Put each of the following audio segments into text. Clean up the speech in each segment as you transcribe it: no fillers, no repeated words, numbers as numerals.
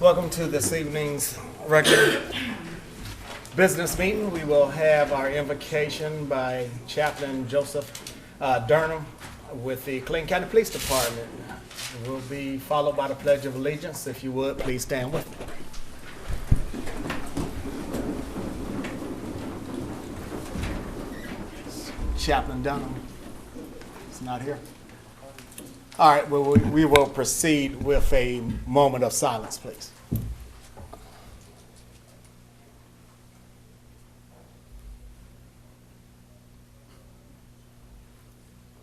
Welcome to this evening's regular business meeting. We will have our invocation by Chaplain Joseph Durham with the Clayton County Police Department. It will be followed by the Pledge of Allegiance. If you would, please stand with me. Chaplain Durham is not here. All right, well, we will proceed with a moment of silence, please.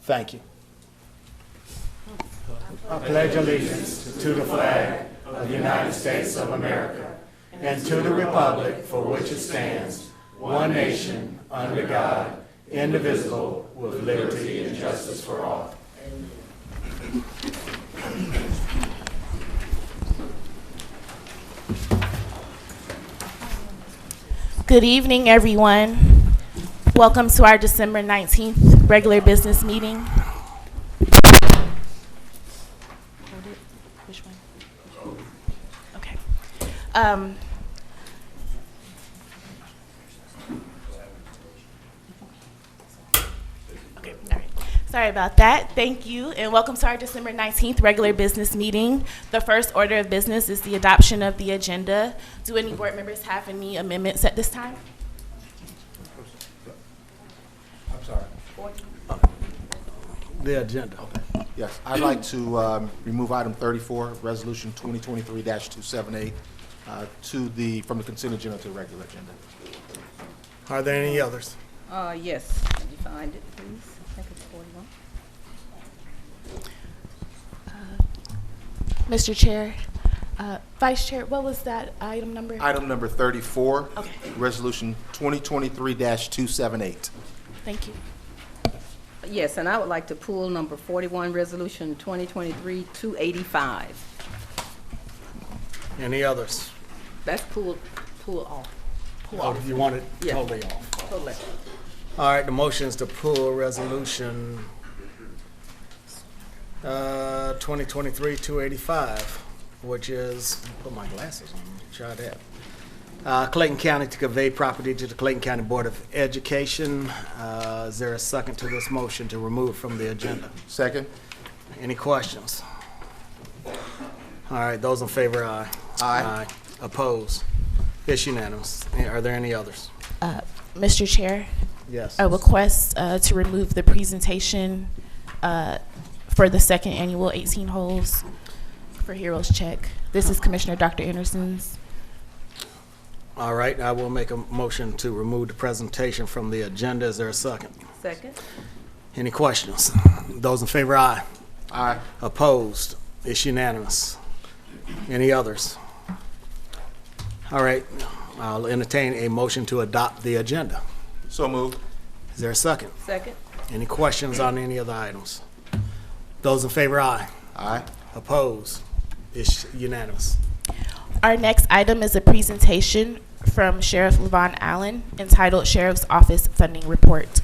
Thank you. I pledge allegiance to the flag of the United States of America and to the republic for which it stands, one nation, under God, indivisible, with liberty and justice for all. Good evening, everyone. Welcome to our December 19th regular business meeting. Which one? Okay. Okay, all right. Sorry about that. Thank you, and welcome to our December 19th regular business meeting. The first order of business is the adoption of the agenda. Do any board members have any amendments at this time? I'm sorry. The agenda. Okay. Yes, I'd like to remove item 34, resolution 2023-278, from the consent agenda to the regular agenda. Are there any others? Yes, can you find it, please? I think it's 41. Mr. Chair, Vice Chair, what was that item number? Item number 34, Okay. resolution 2023-278. Thank you. Yes, and I would like to pull number 41, resolution 2023-285. Any others? That's pull off. Oh, you want it Yeah. totally off? Totally. All right, the motion is to pull resolution 2023-285, which is, put my glasses on, try that. Clayton County to convey property to the Clayton County Board of Education. Is there a second to this motion to remove from the agenda? Second. Any questions? All right, those in favor, aye. Aye. Opposed? It's unanimous. Are there any others? Mr. Chair, Yes. a request to remove the presentation for the second annual 18 holes for Heroes Check. This is Commissioner Dr. Anderson's. All right, I will make a motion to remove the presentation from the agenda. Is there a second? Second. Any questions? Those in favor, aye. Aye. Opposed? It's unanimous. Any others? All right, I'll entertain a motion to adopt the agenda. So moved. Is there a second? Second. Any questions on any of the items? Those in favor, aye. Aye. Opposed? It's unanimous. Our next item is a presentation from Sheriff Levon Allen entitled Sheriff's Office Funding Report.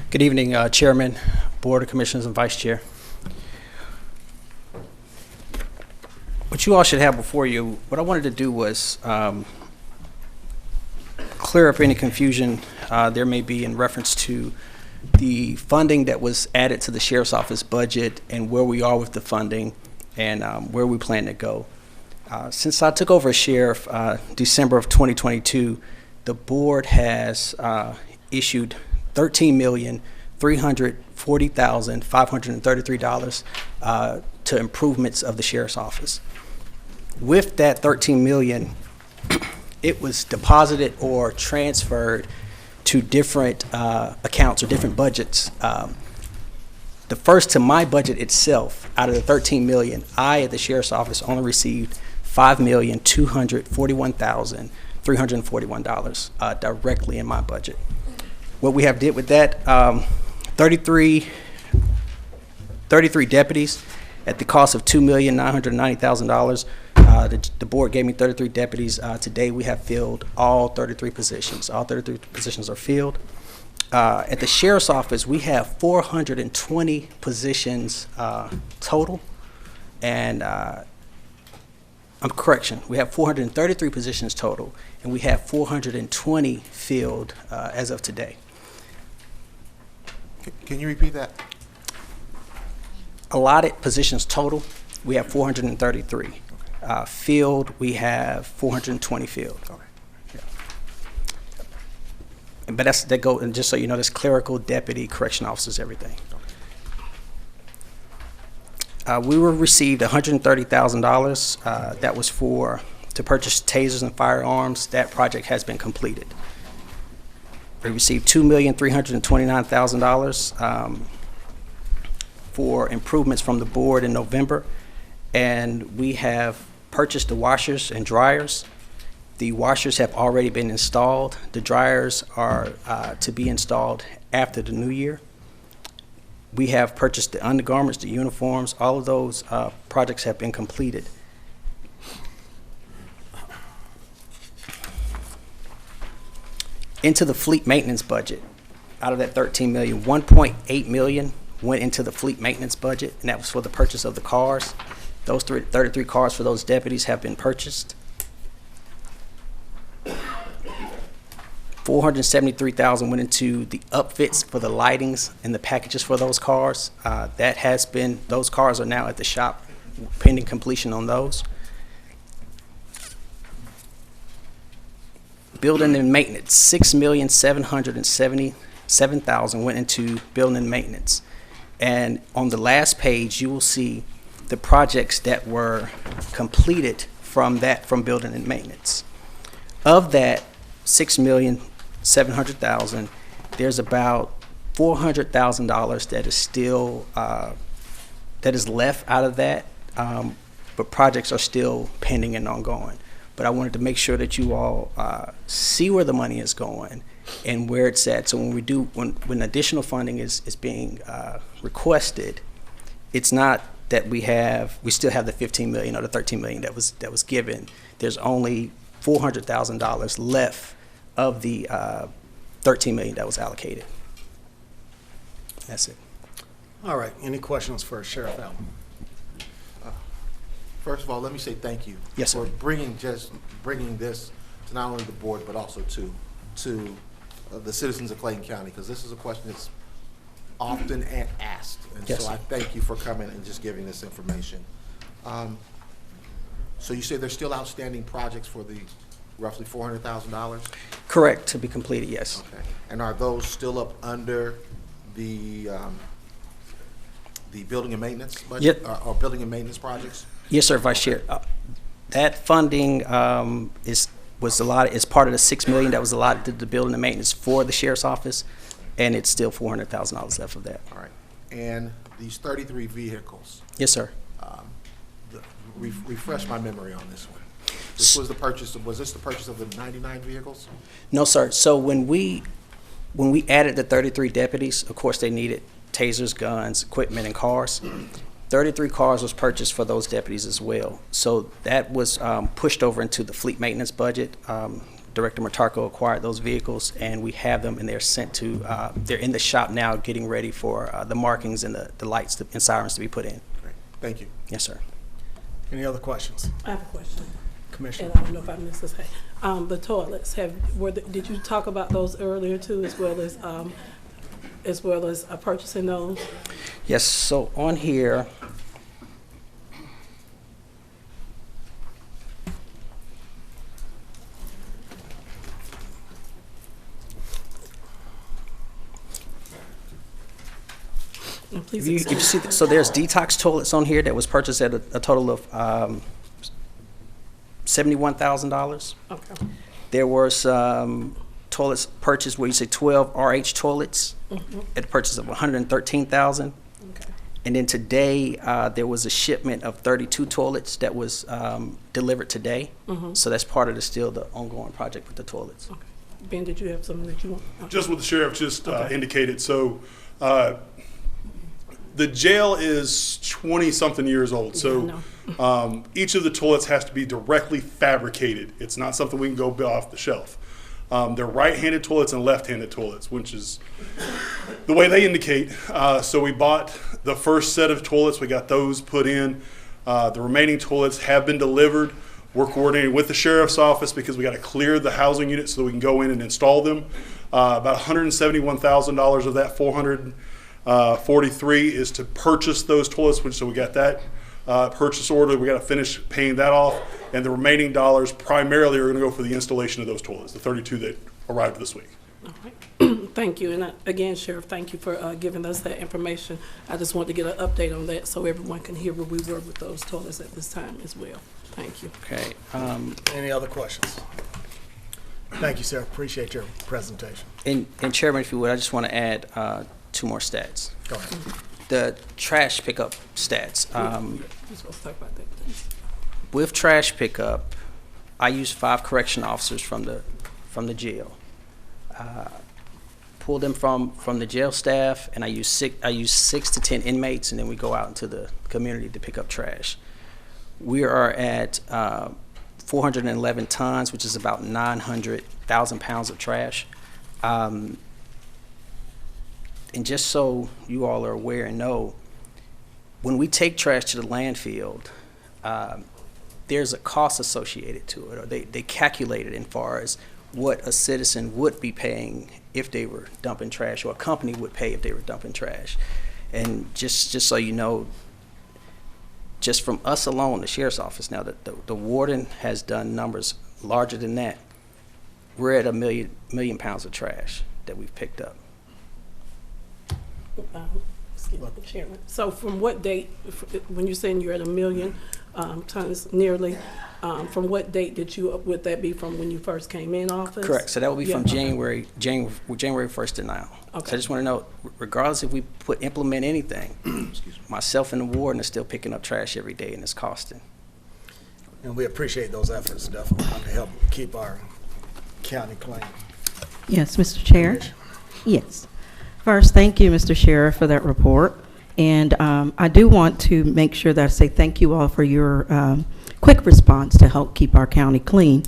Good evening, Chairman, Board of Commissioners, and Vice Chair. What you all should have before you, what I wanted to do was clear up any confusion there may be in reference to the funding that was added to the Sheriff's Office budget and where we are with the funding and where we plan to go. Since I took over as Sheriff December of 2022, the board has issued $13,340,533 to improvements of the Sheriff's Office. With that $13 million, it was deposited or transferred to different accounts or different budgets. The first to my budget itself, out of the $13 million, I at the Sheriff's Office only received $5,241,341 directly in my budget. What we have did with that, 33 deputies at the cost of $2,990,000 The board gave me 33 deputies. Today, we have filled all 33 positions. All 33 positions are filled. At the sheriff's office, we have 420 positions total, and we have 433 positions total, and we have 420 filled as of today. Can you repeat that? Allotted positions total, we have 433. Filled, we have 420 filled. Okay. But and just so you know, that's clerical, deputy, correction officers, everything. We received $130,000. That was to purchase tasers and firearms. That project has been completed. We received $2,329,000 for improvements from the board in November, and we have purchased the washers and dryers. The washers have already been installed. The dryers are to be installed after the new year. We have purchased the undergarments, the uniforms. All of those projects have been completed. Into the fleet maintenance budget, out of that $13 million, $1.8 million went into the fleet maintenance budget, and that was for the purchase of the cars. Those 33 cars for those deputies have been purchased. $473,000 went into the upfits for the lightings and the packages for those cars. Those cars are now at the shop pending completion on those. Building and maintenance, $6,777,000 went into building and maintenance. And on the last page, you will see the projects that were completed from building and maintenance. Of that $6,700,000, there's about $400,000 that is still that is left out of that, but projects are still pending and ongoing. But I wanted to make sure that you all see where the money is going and where it's at. So when additional funding is being requested, it's not that we still have the $15 million or the $13 million that was given. There's only $400,000 left of the $13 million that was allocated. That's it. All right, any questions for Sheriff Allen? First of all, let me say thank you. Yes, sir. For bringing this to not only the board, but also to the citizens of Clayton County, because this is a question that's often asked. And Yes, so sir. I thank you for coming and just giving this information. So you say there's still outstanding projects for the roughly $400,000? Correct, to be completed, yes. Okay. And are those still up under the building and maintenance budget? Yep. Or building and maintenance projects? Yes, sir, Vice Chair. That funding is part of the $6 million that was allotted to the building and maintenance for the sheriff's office, and it's still $400,000 left of that. All right. And these 33 vehicles, Yes, sir. refresh my memory on this one. Was this the purchase of the 99 vehicles? No, sir. So when we added the 33 deputies, of course, they needed tasers, guns, equipment, and cars. 33 cars was purchased for those deputies as well. So that was pushed over into the fleet maintenance budget. Director Matarco acquired those vehicles, and we have them, and they're they're in the shop now getting ready for the markings and the lights and sirens to be put in. Great. Thank you. Yes, sir. Any other questions? I have a question, Commissioner? and I don't know if I missed this. The toilets, did you talk about those earlier too, as well as purchasing those? Yes, so on here, Please if you see, so there's detox toilets on here that was purchased at a total of $71,000. Okay. There were some toilets purchased where you say 12 RH toilets at a purchase of $113,000. Okay. And then today, there was a shipment of 32 toilets that was delivered today. So that's part of the ongoing project with the toilets. Okay. Ben, did you have something that you want? Just what the sheriff just indicated. So the jail is 20-something years old, so each of the toilets has to be directly fabricated. It's not something we can go buy off the shelf. They're right-handed toilets and left-handed toilets, which is the way they indicate. So we bought the first set of toilets. We got those put in. The remaining toilets have been delivered. We're coordinating with the sheriff's office because we got to clear the housing units so we can go in and install them. About $171,000 of that 443 is to purchase those toilets, so we got that purchase order. We got to finish paying that off, and the remaining dollars primarily are going to go for the installation of those toilets, the 32 that arrived this week. All right. Thank you. And again, Sheriff, thank you for giving us that information. I just want to get an update on that so everyone can hear where we were with those toilets at this time as well. Thank you. Okay. Any other questions? Thank you, sir. Appreciate your presentation. And Chairman, if you would, I just want to add 2 more stats. Go ahead. The trash pickup stats. You're supposed to talk about that, please. With trash pickup, I use 5 correction officers from the jail. Pull them from the jail staff, and I use 6 to 10 inmates, and then we go out into the community to pick up trash. We are at 411 tons, which is about 900,000 pounds of trash. And just so you all are aware and know, when we take trash to the landfill, there's a cost associated to it, or they calculate it in far as what a citizen would be paying if they were dumping trash, or a company would pay if they were dumping trash. And just so you know, just from us alone, the sheriff's office now, the warden has done numbers larger than that. We're at a million pounds of trash that we've picked up. Excuse me, Chairman. So from what date, when you're saying you're at 1 million tons nearly, from what date would that be from when you first came in office? Correct. So that will be from Yeah. January 1st to now. Okay. So I just want to know, regardless if we implement anything, myself and the warden are still picking up trash every day, and it's costing. And we appreciate those efforts, definitely, to help keep our county clean. Yes, Mr. Chair. Yes. First, thank you, Mr. Sheriff, for that report. And I do want to make sure that I say thank you all for your quick response to help keep our county clean.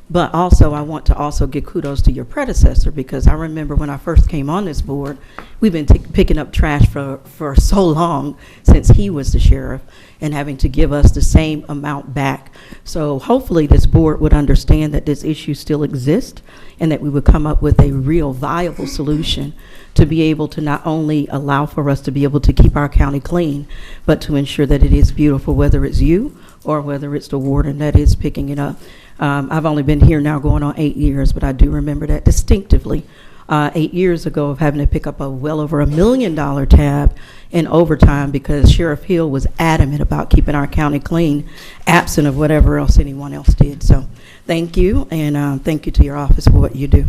But also, I want to also give kudos to your predecessor, because I remember when I first came on this board, we've been picking up trash for so long since he was the sheriff, and having to give us the same amount back. So hopefully this board would understand that this issue still exists, and that we would come up with a real viable solution to be able to not only allow for us to be able to keep our county clean, but to ensure that it is beautiful, whether it's you or whether it's the warden that is picking it up. I've only been here now going on 8 years, but I do remember that distinctively. 8 years ago, of having to pick up a well over $1 million tab in overtime because Sheriff Hill was adamant about keeping our county clean, absent of whatever else anyone else did. So thank you, and thank you to your office for what you do.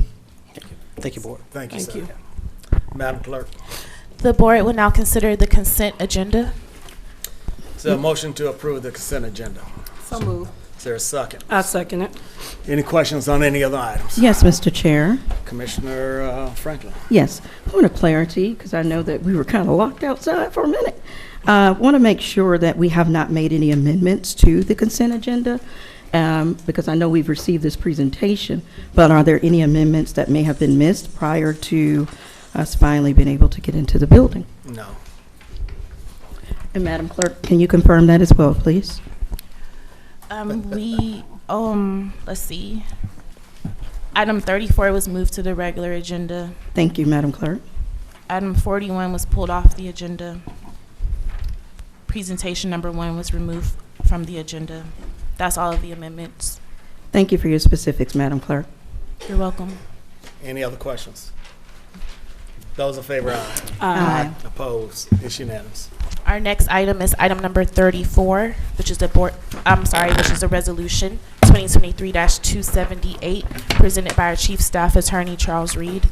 Thank you, board. Thank you, Thank sir. you. Madam Clerk, The board will now consider the consent agenda. is there a motion to approve the consent agenda? So moved. Is there a second? I second it. Any questions on any other items? Yes, Mr. Chair. Commissioner Franklin. Yes, point of clarity, because I know that we were kind of locked outside for a minute. Want to make sure that we have not made any amendments to the consent agenda, because I know we've received this presentation, but are there any amendments that may have been missed prior to us finally being able to get into the building? No. And Madam Clerk, can you confirm that as well, please? Let's see. Item 34 was moved to the regular agenda. Thank you, Madam Clerk. Item 41 was pulled off the agenda. Presentation number 1 was removed from the agenda. That's all of the amendments. Thank you for your specifics, Madam Clerk. You're welcome. Any other questions? Those in favor, aye. Aye. Opposed? It's unanimous. Our next item is item number 34, which is which is a resolution 2023-278, presented by our Chief Staff Attorney, Charles Reed.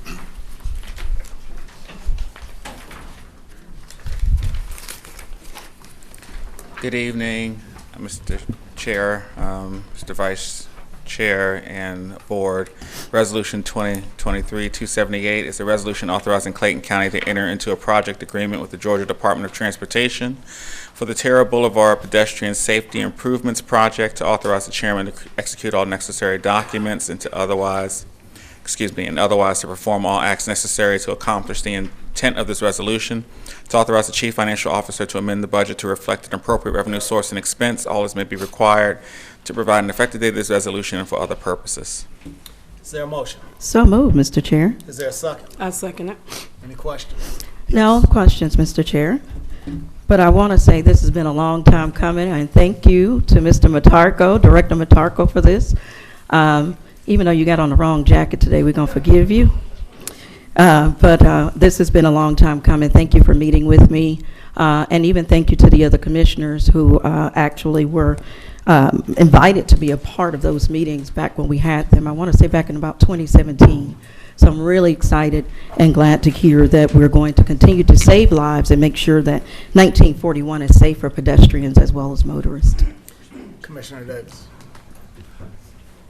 Good evening, Mr. Chair, Mr. Vice Chair and Board. Resolution 2023-278 is a resolution authorizing Clayton County to enter into a project agreement with the Georgia Department of Transportation for the Terra Boulevard Pedestrian Safety Improvements Project, to authorize the chairman to execute all necessary documents and otherwise to perform all acts necessary to accomplish the intent of this resolution, to authorize the chief financial officer to amend the budget to reflect an appropriate revenue source and expense, all as may be required, to provide an effective date of this resolution and for other purposes. Is there a motion? So moved, Mr. Chair. Is there a second? I second it. Any questions? No questions, Mr. Chair. But I want to say this has been a long time coming, and thank you to Mr. Matarco, Director Matarco, for this. Even though you got on the wrong jacket today, we're going to forgive you. But this has been a long time coming. Thank you for meeting with me. And even thank you to the other commissioners who actually were invited to be a part of those meetings back when we had them. I want to say back in about 2017. So I'm really excited and glad to hear that we're going to continue to save lives and make sure that 1941 is safe for pedestrians as well as motorists. Commissioner Davis.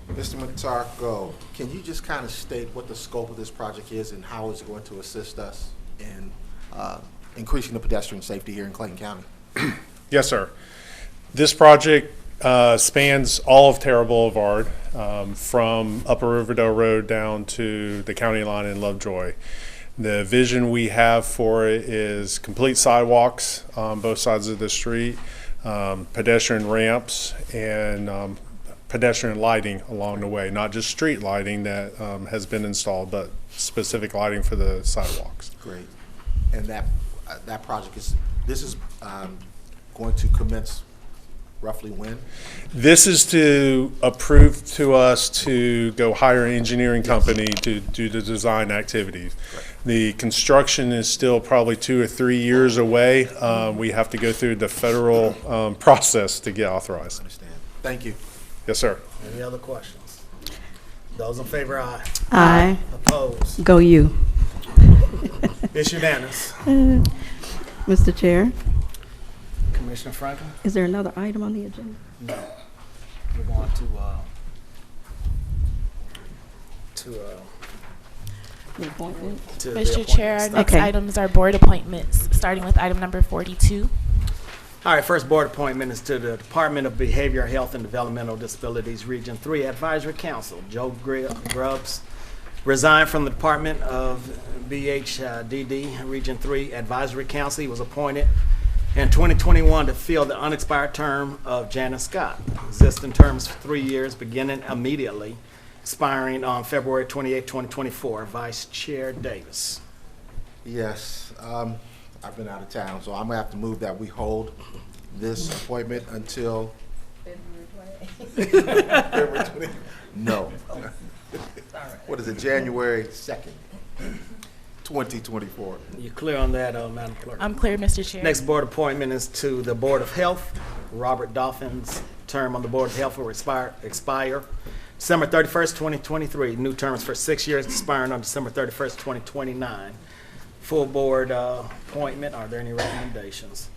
Mr. Matarco, can you just kind of state what the scope of this project is and how it's going to assist us in increasing the pedestrian safety here in Clayton County? Yes, sir. This project spans all of Terra Boulevard, from Upper Riverdale Road down to the county line in Lovejoy. The vision we have for it is complete sidewalks on both sides of the street, pedestrian ramps, and pedestrian lighting along the way, not just street lighting that has been installed, but specific lighting for the sidewalks. Great. And that project is going to commence roughly when? This is to approve to us to go hire an engineering company to do the design activities. Right. The construction is still probably 2 or 3 years away. We have to go through the federal process to get authorized. I understand. Thank you. Yes, sir. Any other questions? Those in favor, aye. Aye. Opposed? Go you. It's unanimous. Mr. Chair, Commissioner Franklin? is there another item on the agenda? No. We're going to The appointment? the Mr. Chair, our appointments. next Okay. items are board appointments, starting with item number 42. All right, first board appointment is to the Department of Behavioral Health and Developmental Disabilities Region 3 Advisory Council. Joe Grubbs resigned from the Department of BHDD Region 3 Advisory Council. He was appointed in 2021 to fill the unexpired term of Janice Scott. Existing terms for 3 years, beginning immediately, expiring on February 28, 2024. Vice Chair Davis. Yes, I've been out of town, so I'm gonna have to move that we hold this appointment until February 20. No. What is it, January 2nd, 2024? You clear on that, Madam Clerk? I'm clear, Mr. Chair. Next board appointment is to the Board of Health. Robert Dolphin's term on the Board of Health will expire December 31st, 2023. New terms for 6 years, expiring on December 31st, 2029. Full board appointment. Are there any recommendations?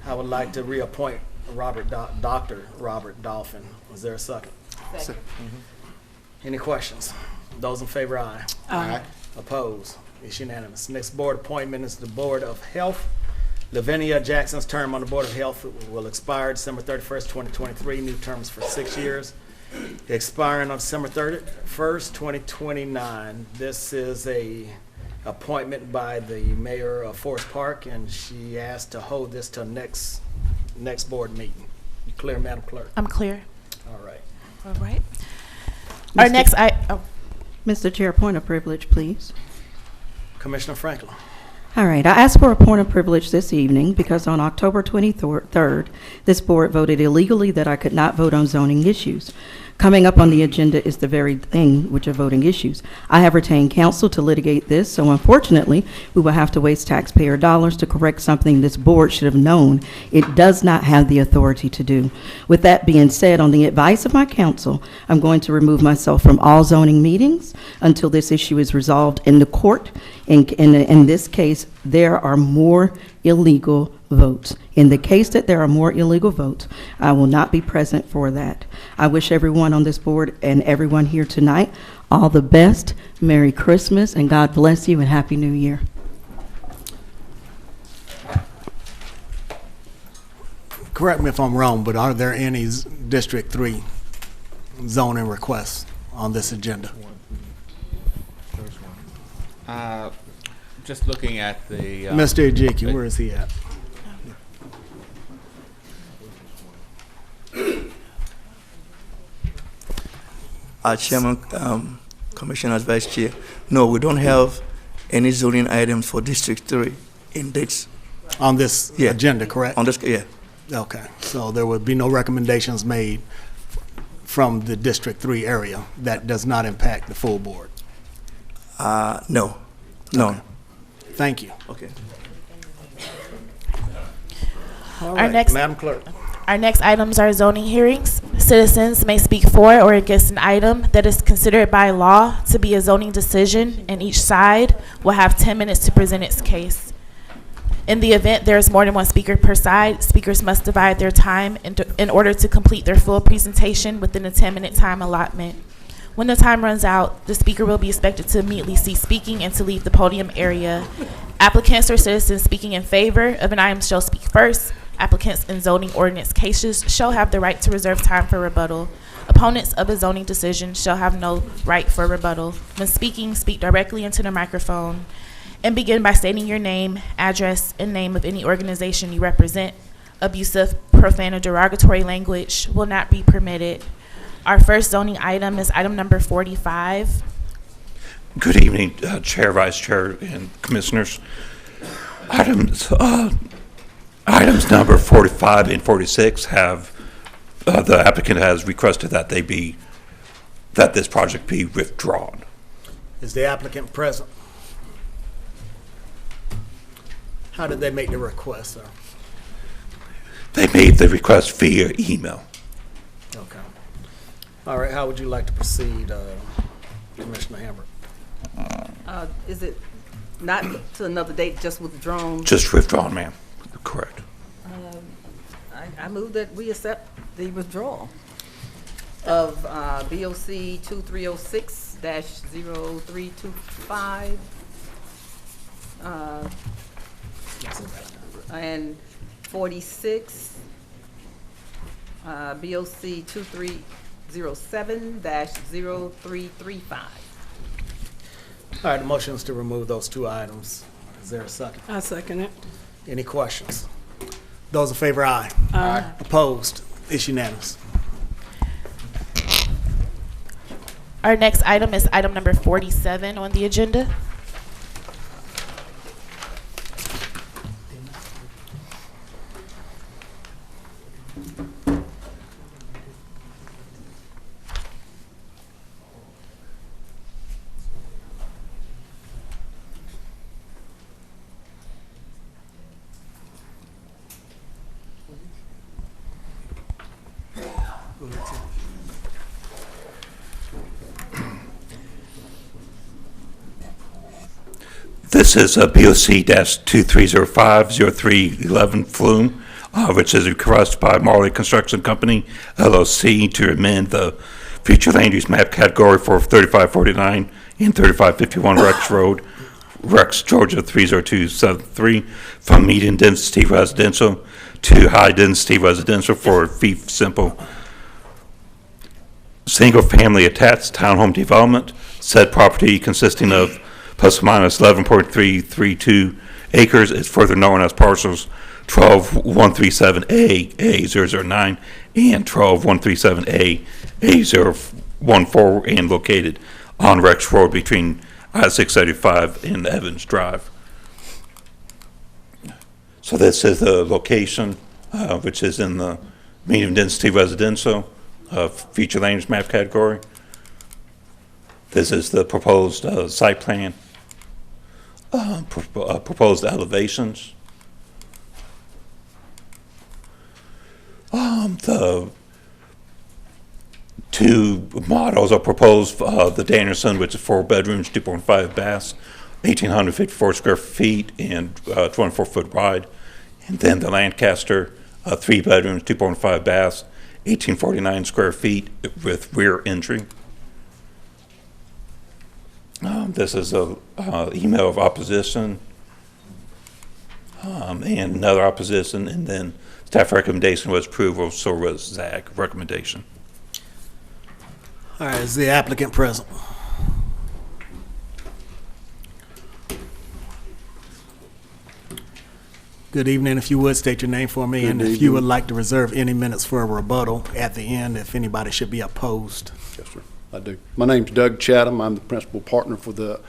I would like to reappoint Dr. Robert Dolphin. Is there a second? Second. Any questions? Those in favor, aye. Aye. Opposed? It's unanimous. Next board appointment is the Board of Health. Lavinia Jackson's term on the Board of Health will expire December 31st, 2023. New terms for 6 years, expiring on December 31st, 2029. This is a appointment by the mayor of Forest Park, and she asked to hold this till next board meeting. You clear, Madam Clerk? I'm clear. All right. All right. Our next Mr. Chair, point of privilege, please. Commissioner Franklin. All right, I asked for a point of privilege this evening because on October 23rd, this board voted illegally that I could not vote on zoning issues. Coming up on the agenda is the very thing, which are voting issues. I have retained counsel to litigate this, so unfortunately, we will have to waste taxpayer dollars to correct something this board should have known it does not have the authority to do. With that being said, on the advice of my counsel, I'm going to remove myself from all zoning meetings until this issue is resolved in the court. In this case, there are more illegal votes. In the case that there are more illegal votes, I will not be present for that. I wish everyone on this board and everyone here tonight all the best. Merry Christmas, and God bless you, and Happy New Year. Correct me if I'm wrong, but are there any District 3 zoning requests on this agenda? Just looking at the. Mr. Ejiki, where is he at? Chairman, Commissioners, Vice Chair. No, we don't have any zoning items for District 3 in dates. On this Yeah. agenda, correct? On this, yeah. Okay, so there would be no recommendations made from the District 3 area that does not impact the full board? No, no. Thank you. Okay. All Our right, next- Madam Clerk. Our next items are zoning hearings. Citizens may speak for or against an item that is considered by law to be a zoning decision, and each side will have 10 minutes to present its case. In the event there is more than one speaker per side, speakers must divide their time in order to complete their full presentation within the 10-minute time allotment. When the time runs out, the speaker will be expected to immediately cease speaking and to leave the podium area. Applicants or citizens speaking in favor of an item shall speak first. Applicants in zoning ordinance cases shall have the right to reserve time for rebuttal. Opponents of a zoning decision shall have no right for rebuttal. When speaking, speak directly into the microphone and begin by stating your name, address, and name of any organization you represent. Abusive, profane, or derogatory language will not be permitted. Our first zoning item is item number 45. Good evening, Chair, Vice Chair, and Commissioners. Items number 45 and 46 have, the applicant has requested that that this project be withdrawn. Is the applicant present? How did they make the request, sir? They made the request via email. Okay. All right, how would you like to proceed, Commissioner Hammer? Is it not to another date, just withdrawn? Just withdrawn, ma'am. Correct. I move that we accept the withdrawal of BOC 2306-0325 and 46, BOC 2307-0335. All right, the motion is to remove those two items. Is there a second? I second it. Any questions? Those in favor, aye. Aye. Opposed? It's unanimous. Our next item is item number 47 on the agenda. This is a BOC-2305-0311 Flume, which is a request by Marley Construction Company, LLC, to amend the future land use map category for 3549 and 3551 Rex Road, Rex, Georgia 30273, from medium density residential to high density residential for fee simple single-family attached townhome development. Said property consisting of plus or minus 11.332 acres is further known as parcels 12137A, A009, and 12137A, A014, and located on Rex Road between I-635 and Evans Drive. So this is the location, which is in the medium density residential future land use map category. This is the proposed site plan, proposed elevations. The two models are proposed, the Danielson, which is 4 bedrooms, 2.5 baths, 1,854 square feet and 24 foot wide. And then the Lancaster, 3 bedrooms, 2.5 baths, 1,849 square feet with rear entry. This is a email of opposition and another opposition, and then staff recommendation was approval, so was ZAG recommendation. All right, is the applicant present? Good evening. If you would, state your name for me, and if you would like to reserve any minutes for a rebuttal at the end, if anybody should be opposed. Yes, sir, I do. My name's Doug Chatham. I'm the principal partner for the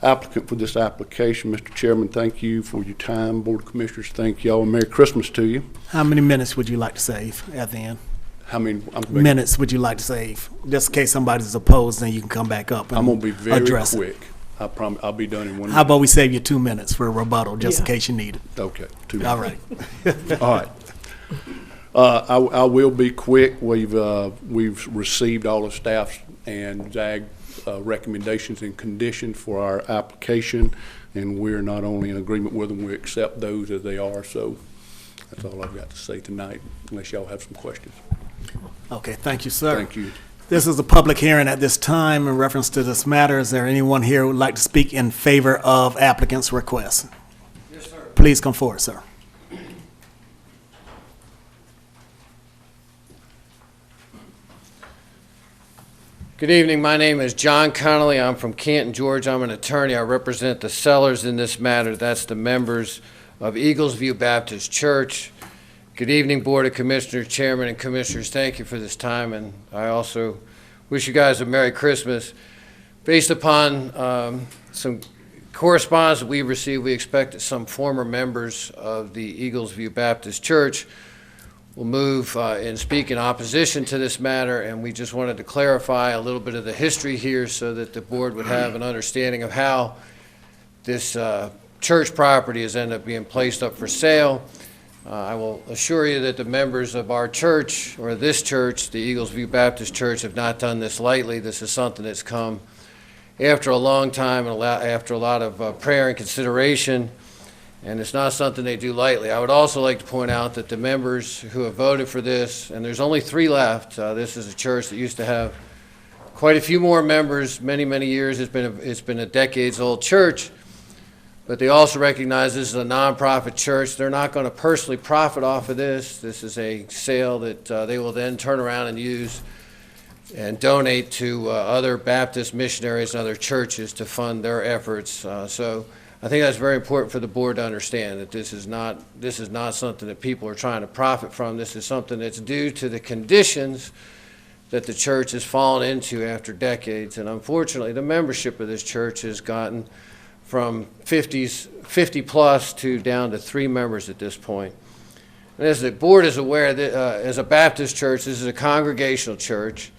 applicant for this application. Mr. Chairman, thank you for your time. Board of Commissioners, thank y'all, and Merry Christmas to you. How many minutes would you like to save at the end? How many Minutes would you like to save? Just in case somebody's opposed, then you can come back up and I'm gonna be very address it. quick. I promise, I'll be done in 1 minute. How about we save you 2 minutes for a rebuttal, just in case you need it? Okay, 2 minutes. All right. All right. I will be quick. We've received all the staff's and ZAG recommendations and conditions for our application, and we're not only in agreement with them, we accept those as they are. So that's all I've got to say tonight, unless y'all have some questions. Okay, thank you, sir. Thank you. This is a public hearing at this time in reference to this matter. Is there anyone here who would like to speak in favor of applicant's request? Yes, sir. Please come forward, sir. Good evening. My name is John Connolly. I'm from Canton, Georgia. I'm an attorney. I represent the sellers in this matter. That's the members of Eagles View Baptist Church. Good evening, Board of Commissioners, Chairman, and Commissioners. Thank you for this time, and I also wish you guys a Merry Christmas. Based upon some correspondence that we received, we expect that some former members of the Eagles View Baptist Church will move and speak in opposition to this matter, and we just wanted to clarify a little bit of the history here so that the board would have an understanding of how this church property has ended up being placed up for sale. I will assure you that the members of our church, or this church, the Eagles View Baptist Church, have not done this lightly. This is something that's come after a long time and after a lot of prayer and consideration, and it's not something they do lightly. I would also like to point out that the members who have voted for this, and there's only 3 left, this is a church that used to have quite a few more members, many, many years. It's been a decades-old church. But they also recognize this is a nonprofit church. They're not going to personally profit off of this. This is a sale that they will then turn around and use and donate to other Baptist missionaries and other churches to fund their efforts. So I think that's very important for the board to understand, that this is not something that people are trying to profit from. This is something that's due to the conditions that the church has fallen into after decades. And unfortunately, the membership of this church has gotten from 50 plus to down to 3 members at this point. And as the board is aware, that, as a Baptist church, this is a congregational church,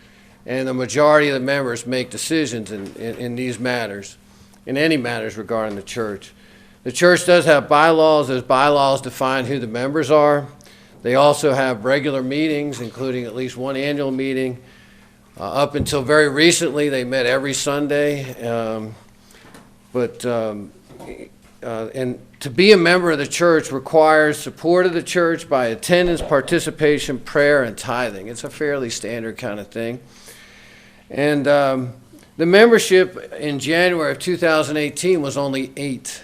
and the majority of the members make decisions in these matters, in any matters regarding the church. The church does have bylaws. Those bylaws define who the members are. They also have regular meetings, including at least 1 annual meeting. Up until very recently, they met every Sunday. And to be a member of the church requires support of the church by attendance, participation, prayer, and tithing. It's a fairly standard kind of thing. And the membership in January of 2018 was only 8.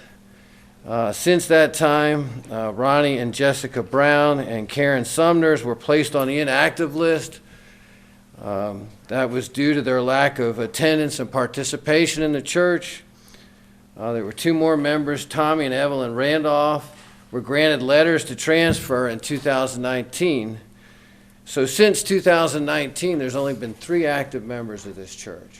Since that time, Ronnie and Jessica Brown and Karen Sumners were placed on the inactive list. That was due to their lack of attendance and participation in the church. There were 2 more members, Tommy and Evelyn Randolph, were granted letters to transfer in 2019. So since 2019, there's only been 3 active members of this church.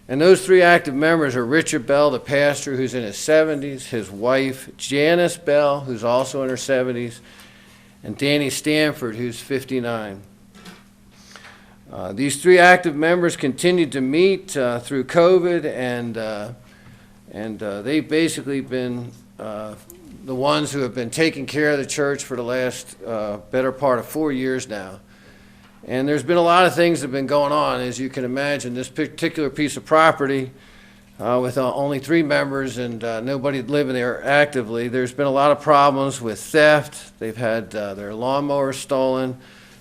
And those 3 active members are Richard Bell, the pastor, who's in his 70s, his wife, Janice Bell, who's also in her 70s, and Danny Stanford, who's 59. These 3 active members continued to meet through COVID, and they've basically been the ones who have been taking care of the church for the last better part of 4 years now. And there's been a lot of things that have been going on. As you can imagine, this particular piece of property with only 3 members and nobody living there actively. There's been a lot of problems with theft. They've had their lawnmowers stolen.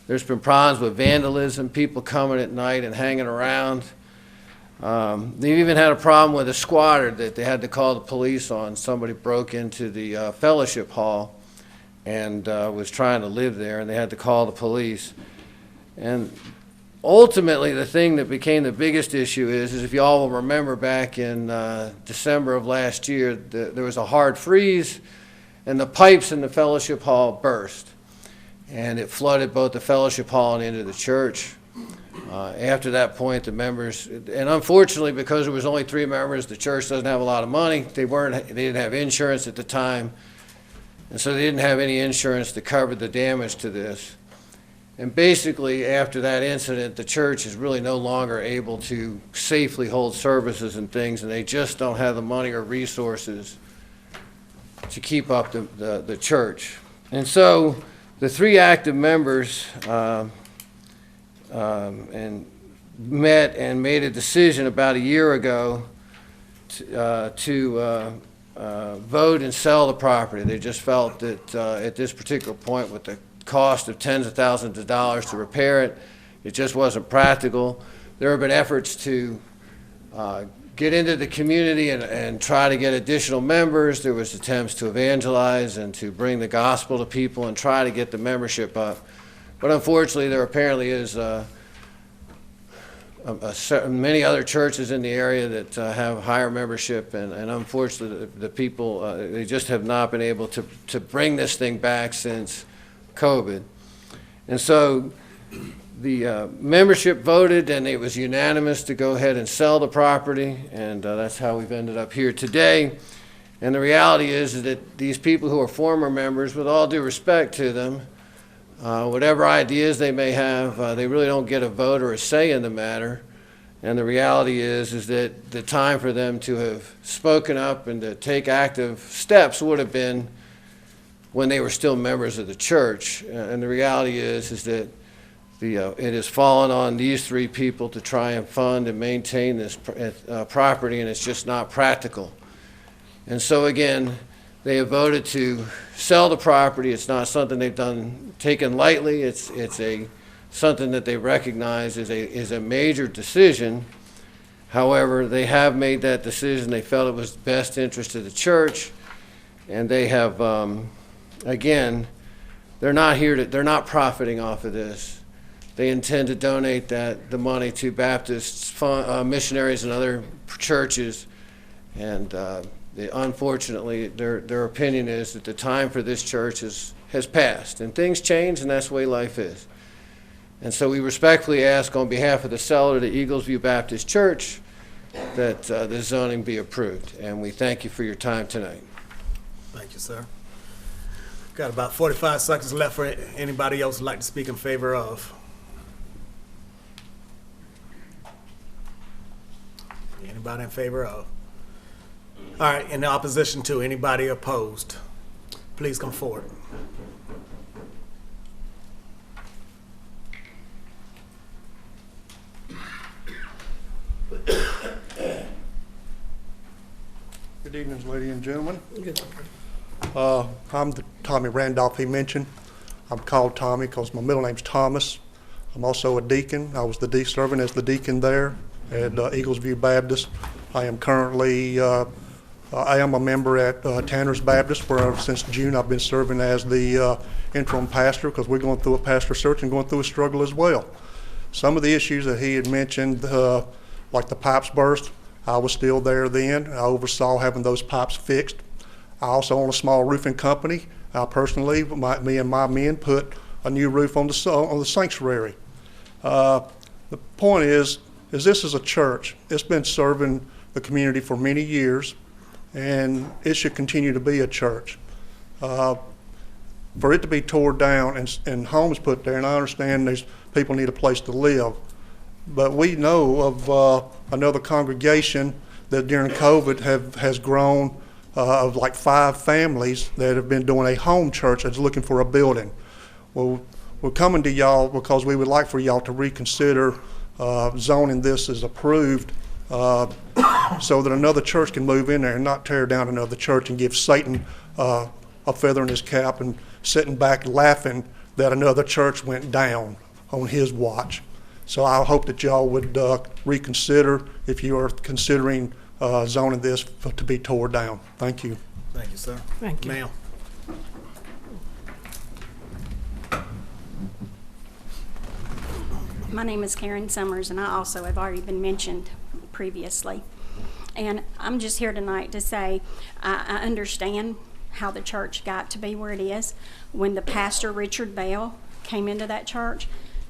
There's been problems with vandalism, people coming at night and hanging around. They've even had a problem with a squatter that they had to call the police on. Somebody broke into the fellowship hall and was trying to live there, and they had to call the police. And ultimately, the thing that became the biggest issue is if you all will remember back in December of last year, there was a hard freeze, and the pipes in the fellowship hall burst. And it flooded both the fellowship hall and into the church. After that point, the members, and unfortunately, because there was only 3 members, the church doesn't have a lot of money. They didn't have insurance at the time, and so they didn't have any insurance to cover the damage to this. And basically, after that incident, the church is really no longer able to safely hold services and things, and they just don't have the money or resources to keep up the church. And so the 3 active members and met and made a decision about a year ago to vote and sell the property. They just felt that at this particular point, with the cost of tens of thousands of dollars to repair it, it just wasn't practical. There have been efforts to get into the community and try to get additional members. There was attempts to evangelize and to bring the gospel to people and try to get the membership up. But unfortunately, there apparently is many other churches in the area that have higher membership, and unfortunately, the people, they just have not been able to bring this thing back since COVID. And so the membership voted, and it was unanimous to go ahead and sell the property, and that's how we've ended up here today. And the reality is that these people who are former members, with all due respect to them, whatever ideas they may have, they really don't get a vote or a say in the matter. And the reality is that the time for them to have spoken up and to take active steps would have been when they were still members of the church. And the reality is that it has fallen on these 3 people to try and fund and maintain this property, and it's just not practical. And so again, they have voted to sell the property. It's not something they've taken lightly. It's something that they recognize is a major decision. However, they have made that decision. They felt it was the best interest of the church, and they have, again, they're not profiting off of this. They intend to donate the money to Baptist missionaries and other churches, and unfortunately, their opinion is that the time for this church has passed, and things change, and that's the way life is. And so we respectfully ask on behalf of the seller, the Eagles View Baptist Church, that the zoning be approved, and we thank you for your time tonight. Thank you, sir. Got about 45 seconds left for anybody else who'd like to speak in favor of. Anybody in favor of? All right, in opposition to, anybody opposed? Please come forward. Good evening, ladies and gentlemen. I'm Tommy Randolph he mentioned. I'm called Tommy because my middle name's Thomas. I'm also a deacon. I was serving as the deacon there at Eagles View Baptist. I am currently, I am a member at Tanner's Baptist, where since June I've been serving as the interim pastor, because we're going through a pastor search and going through a struggle as well. Some of the issues that he had mentioned, like the pipes burst, I was still there then. I oversaw having those pipes fixed. I also own a small roofing company. I personally, me and my men put a new roof on the sanctuary. The point is this is a church. It's been serving the community for many years, and it should continue to be a church. For it to be torn down and homes put there, and I understand there's people need a place to live, but we know of another congregation that during COVID has grown of like 5 families that have been doing a home church that's looking for a building. Well, we're coming to y'all because we would like for y'all to reconsider zoning this as approved so that another church can move in there and not tear down another church and give Satan a feather in his cap and sitting back laughing that another church went down on his watch. So I hope that y'all would reconsider if you are considering zoning this to be tore down. Thank you. Thank you, sir. Thank you. Ma'am. My name is Karen Summers, and I also have already been mentioned previously. And I'm just here tonight to say I understand how the church got to be where it is. When the pastor, Richard Bell, came into that church,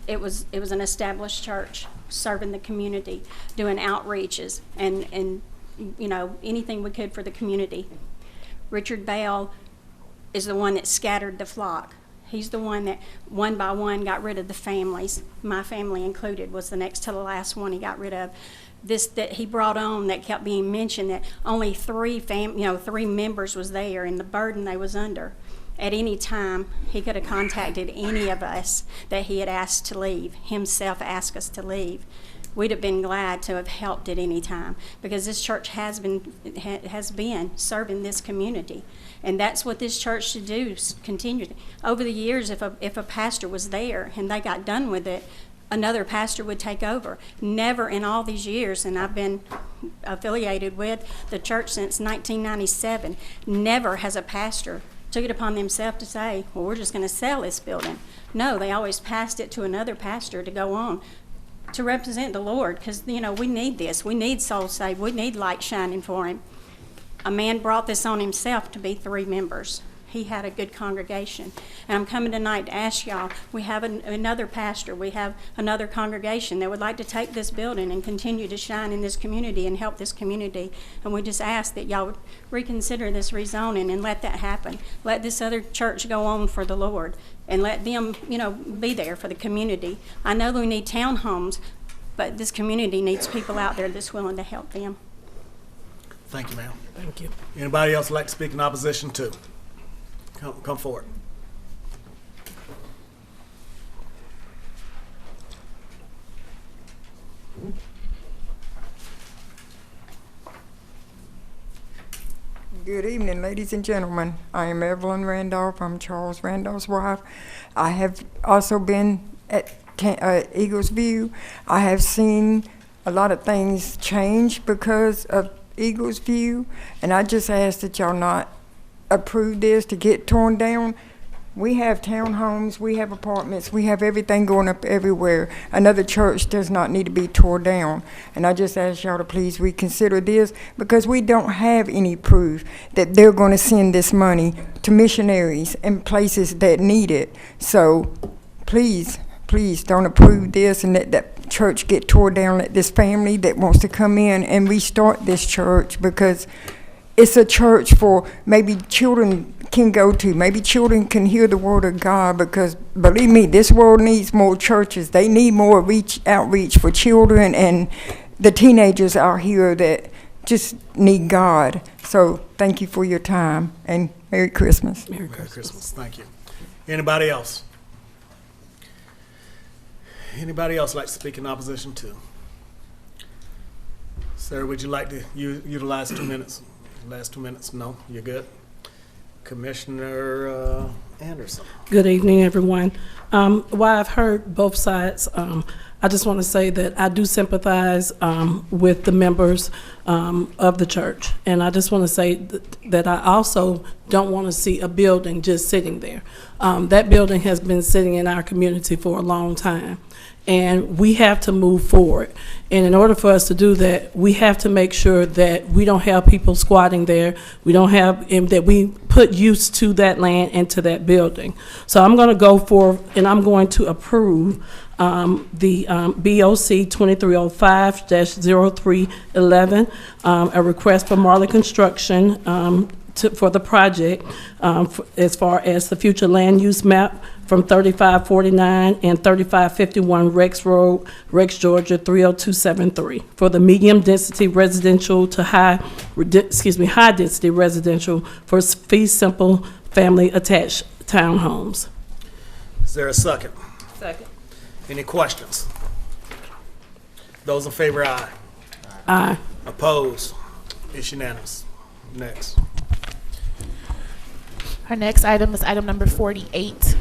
it was an established church serving the community, doing outreaches and you know, anything we could for the community. Richard Bell is the one that scattered the flock. He's the one that one by one got rid of the families. My family included was the next to the last one he got rid of. This that he brought on that kept being mentioned, that only three members was there and the burden they was under. At any time, he could have contacted any of us that he had asked to leave, himself asked us to leave. We'd have been glad to have helped at any time, because this church has been serving this community. And that's what this church should do, continue. Over the years, if a pastor was there and they got done with it, another pastor would take over. Never in all these years, and I've been affiliated with the church since 1997, never has a pastor took it upon themselves to say, well, we're just going to sell this building. No, they always passed it to another pastor to go on to represent the Lord, because, you know, we need this. We need souls saved. We need light shining for him. A man brought this on himself to be 3 members. He had a good congregation. And I'm coming tonight to ask y'all, we have another pastor, we have another congregation that would like to take this building and continue to shine in this community and help this community. And we just ask that y'all would reconsider this rezoning and let that happen. Let this other church go on for the Lord and let them, you know, be there for the community. I know we need townhomes, but this community needs people out there that's willing to help them. Thank you, ma'am. Thank you. Anybody else like to speak in opposition to? Come forward. Good evening, ladies and gentlemen. I am Evelyn Randolph. I'm Charles Randolph's wife. I have also been at Eagles View. I have seen a lot of things change because of Eagles View, and I just ask that y'all not approve this to get torn down. We have townhomes, we have apartments, we have everything going up everywhere. Another church does not need to be torn down. And I just ask y'all to please reconsider this, because we don't have any proof that they're going to send this money to missionaries and places that need it. So please, please don't approve this and let that church get torn down. Let this family that wants to come in and restart this church, because it's a church for maybe children can go to. Maybe children can hear the word of God, because believe me, this world needs more churches. They need more outreach for children and the teenagers out here that just need God. So thank you for your time, and Merry Christmas. Merry Christmas. Thank you. Anybody else? Anybody else like to speak in opposition to? Sir, would you like to utilize 2 minutes? Last 2 minutes? No? You're good? Commissioner Anderson. Good evening, everyone. While I've heard both sides, I just want to say that I do sympathize with the members of the church. And I just want to say that I also don't want to see a building just sitting there. That building has been sitting in our community for a long time. And we have to move forward. And in order for us to do that, we have to make sure that we don't have people squatting there. We don't have, and that we put use to that land and to that building. So I'm going to go for, and I'm going to approve the BOC 2305-0311, a request for Marley Construction for the project as far as the future land use map from 3549 and 3551 Rex Road, Rex, Georgia 30273 for the medium density residential to high density residential for fee simple family attached townhomes. Is there a second? Second. Any questions? Those in favor, aye. Aye. Opposed? It's unanimous. Next. Our next item is item number 48.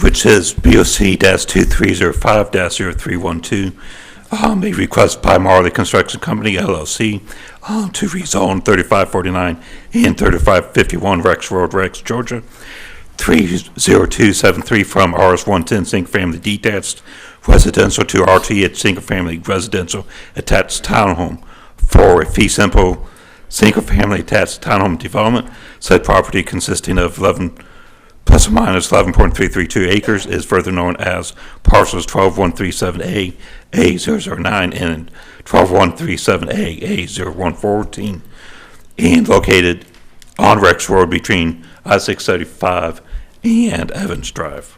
which is BOC-2305-0312, a request by Marley Construction Company, LLC, to rezone 3549 and 3551 Rex Road, Rex, Georgia, 30273 from RS-110 single-family detached residential to RTH single-family residential attached townhome for a fee simple single-family attached townhome development. Said property consisting of 11 plus or minus 11.332 acres is further known as parcels 12137A, A009, and 12137A, A0114, and located on Rex Road between I-675 and Evans Drive.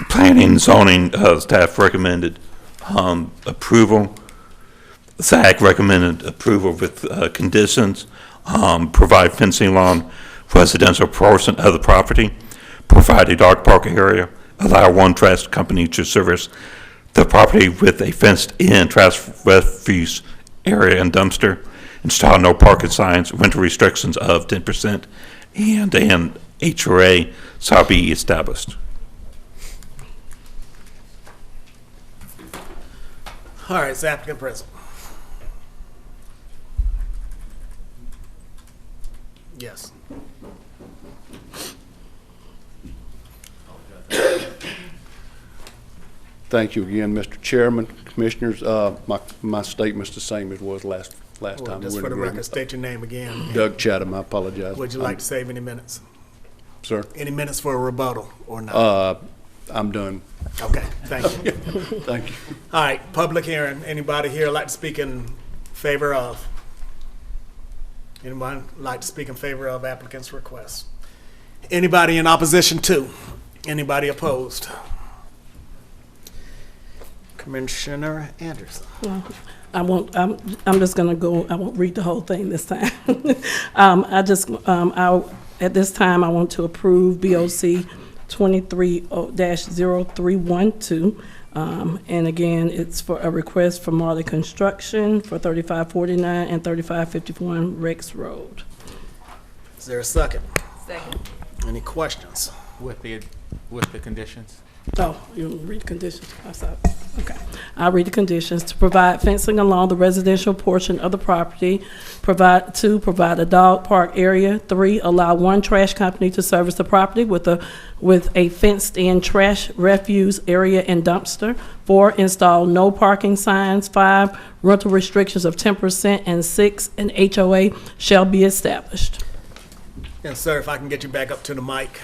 Planning and zoning staff recommended approval. SAC recommended approval with conditions. Provide fencing along residential portion of the property, provide a dog park area, allow one trash company to service the property with a fenced-in trash refuse area and dumpster, install no parking signs, rental restrictions of 10%, and an HOA shall be established. All right, is the applicant present? Yes. Thank you again, Mr. Chairman, Commissioners. My statement's the same as was last time. Just We're for in the record, agreement. state your name again. Doug Chatham, I apologize. Would you like to save any minutes? Sir? Any minutes for a rebuttal or not? I'm done. Okay, thank you. Thank you. All right, public hearing. Anybody here like to speak in favor of? Anyone like to speak in favor of applicant's request? Anybody in opposition to? Anybody opposed? Commissioner Anderson. Well, I'm just gonna go, I won't read the whole thing this time. At this time, I want to approve BOC 23-0312. And again, it's for a request from Marley Construction for 3549 and 3551 Rex Road. Is there a second? Second. Any questions? With the conditions? Oh, you want me to read the conditions? I saw. Okay. I'll read the conditions. To provide fencing along the residential portion of the property. Provide a dog park area. 3, allow one trash company to service the property with a fenced-in trash refuse area and dumpster. 4, install no parking signs. 5, rental restrictions of 10%. And 6, an HOA shall be established. And sir, if I can get you back up to the mic.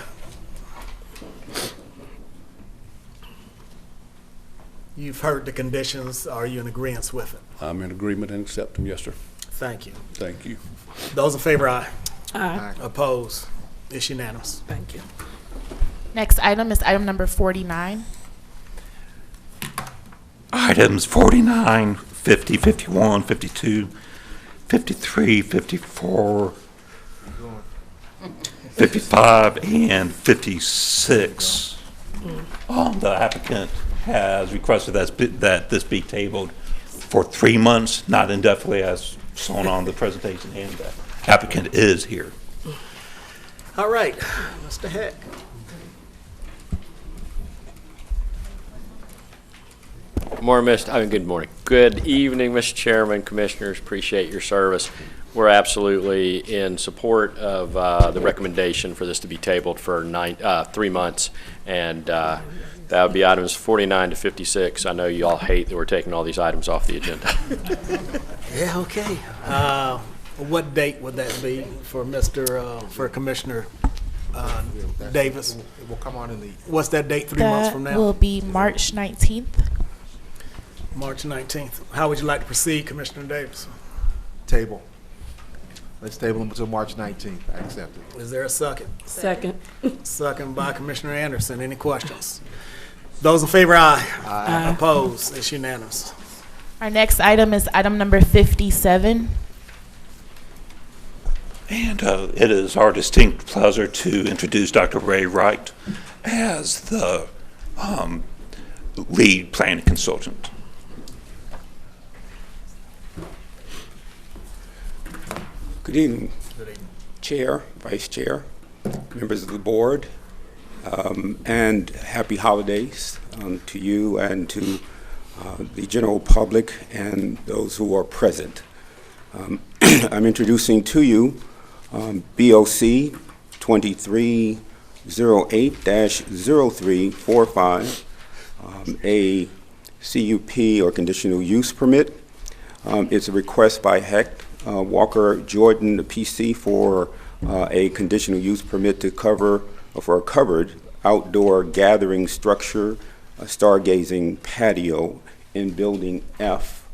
You've heard the conditions. Are you in agreement with it? I'm in agreement and accept them, yes, sir. Thank you. Thank you. Those in favor, aye. Aye. Opposed? It's unanimous. Thank you. Next item is item number 49. Items 49, 50, 51, 52, 53, 54, 55, and 56. The applicant has requested that this be tabled for 3 months, not indefinitely as shown on the presentation, and the applicant is here. All right, Mr. Heck. Good morning. Good evening, Mr. Chairman, Commissioners. Appreciate your service. We're absolutely in support of the recommendation for this to be tabled for 3 months, and that would be items 49 to 56. I know you all hate that we're taking all these items off the agenda. Yeah, okay. What date would that be for for Commissioner Davis? It will come on in the. What's that date, 3 months from That now? will be March 19th. March 19th. How would you like to proceed, Commissioner Davis? Table. Let's table them until March 19th. I accept it. Is there a second? Second. Second by Commissioner Anderson. Any questions? Those in favor, aye. Aye. Opposed? It's unanimous. Our next item is item number 57. And it is our distinct pleasure to introduce Dr. Ray Wright as the lead planning consultant. Good evening, Good evening. Chair, Vice Chair, members of the board, and happy holidays to you and to the general public and those who are present. I'm introducing to you BOC 2308-0345, a CUP or conditional use permit. It's a request by Hecht Walker Jordan, the PC, for a conditional use permit to cover for a covered outdoor gathering structure, a stargazing patio in Building F.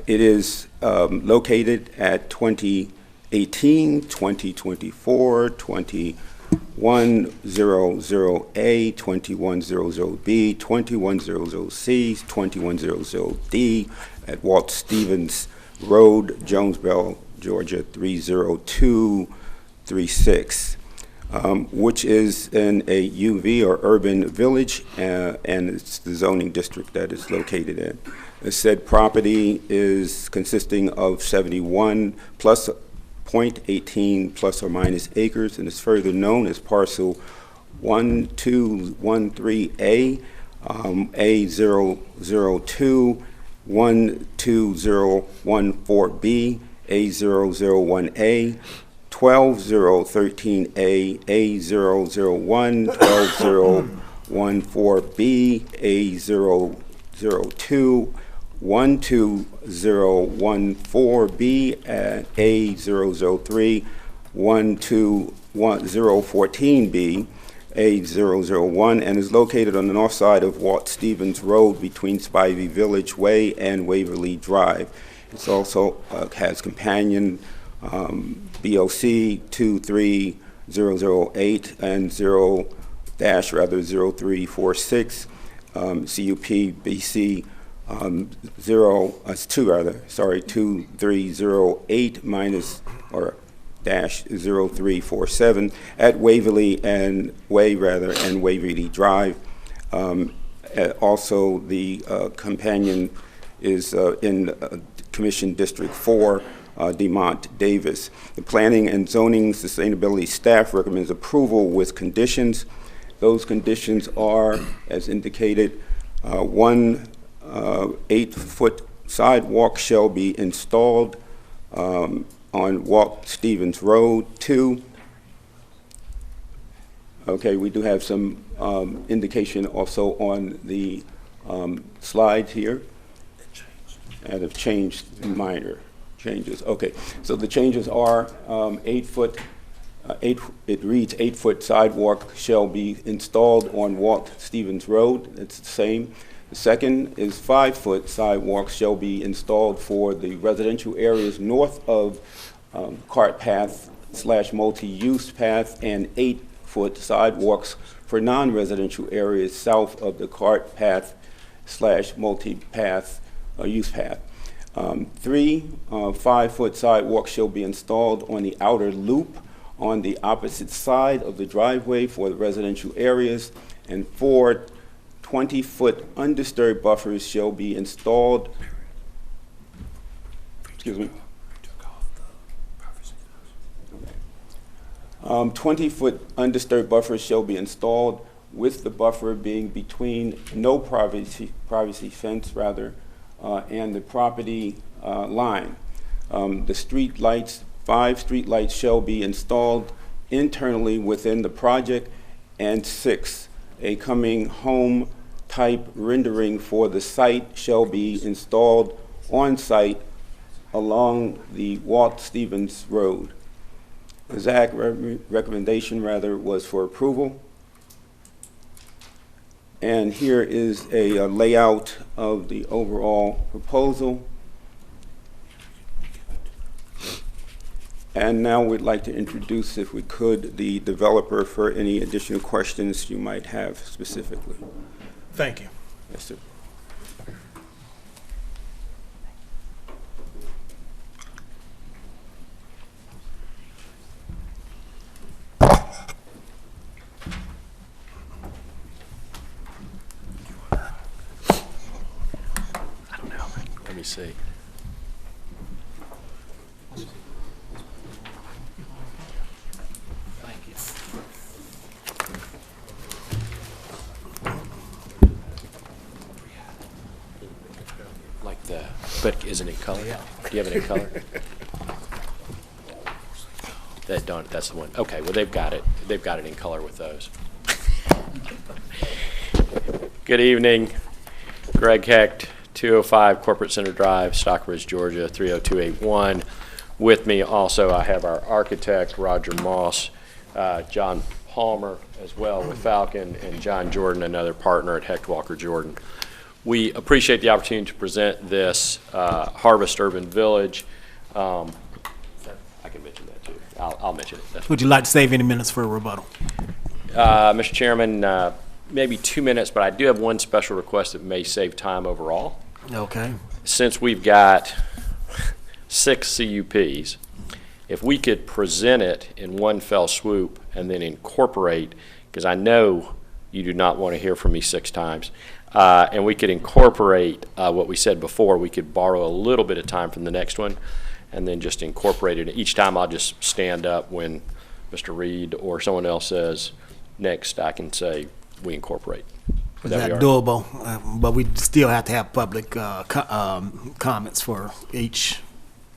It is located at 2018, 2024, 2100A, 2100B, 2100C, 2100D at Walt Stevens Road, Jonesboro, Georgia 30236, which is in a UV or urban village, and it's the zoning district that is located in. The said property is consisting of 71 plus 0.18 plus or minus acres, and is further known as parcel 1213A, A002, 12014B, A001A, 12013A, A001, 12014B, A002, 12014B, A003, 12014B, A001, and is located on the north side of Walt Stevens Road between Spivey Village Way and Waverly Drive. It also has companion BOC 23008 and 0-0346, CUP BC 2308 minus or -0347 at Waverly and Waverly Drive. Also, the companion is in Commission District 4, DeMont Davis. The Planning and Zoning Sustainability staff recommends approval with conditions. Those conditions are, as indicated, 1 8-foot sidewalk shall be installed on Walt Stevens Road. 2, okay, we do have some indication also on the slide here, and have changed minor changes. Okay, so the changes are 8-foot, it reads 8-foot sidewalk shall be installed on Walt Stevens Road. It's the same. The second is 5-foot sidewalks shall be installed for the residential areas north of cart path / multi-use path, and 8-foot sidewalks for non-residential areas south of the cart path / multi-path use path. 3, 5-foot sidewalks shall be installed on the outer loop on the opposite side of the driveway for the residential areas. And 4, 20-foot undisturbed buffers shall be installed. 20-foot undisturbed buffers shall be installed, with the buffer being between no privacy fence and the property line. The street lights, 5 street lights shall be installed internally within the project, and 6, a coming home type rendering for the site shall be installed on site along the Walt Stevens Road. The ZAC recommendation was for approval. And here is a layout of the overall proposal. And now we'd like to introduce, if we could, the developer for any additional questions you might have specifically. Thank you. Yes, sir. Let me see. But isn't it color? Yeah. Do you have it in color? That's the one. Okay, well, they've got it. They've got it in color with those. Good evening. Greg Hecht, 205 Corporate Center Drive, Stockbridge, Georgia, 30281. With me also, I have our architect, Roger Moss, John Palmer as well with Falcon, and John Jordan, another partner at Hecht Walker Jordan. We appreciate the opportunity to present this Harvest Urban Village. I can mention that too. I'll mention it. Would you like to save any minutes for a rebuttal? Mr. Chairman, maybe 2 minutes, but I do have one special request that may save time overall. Okay. Since we've got 6 CUPs, if we could present it in one fell swoop and then incorporate, because I know you do not want to hear from me 6 times, and we could incorporate what we said before. We could borrow a little bit of time from the next one and then just incorporate it. Each time I'll just stand up when Mr. Reed or someone else says next, I can say we incorporate. Is that doable? But we still have to have public comments for each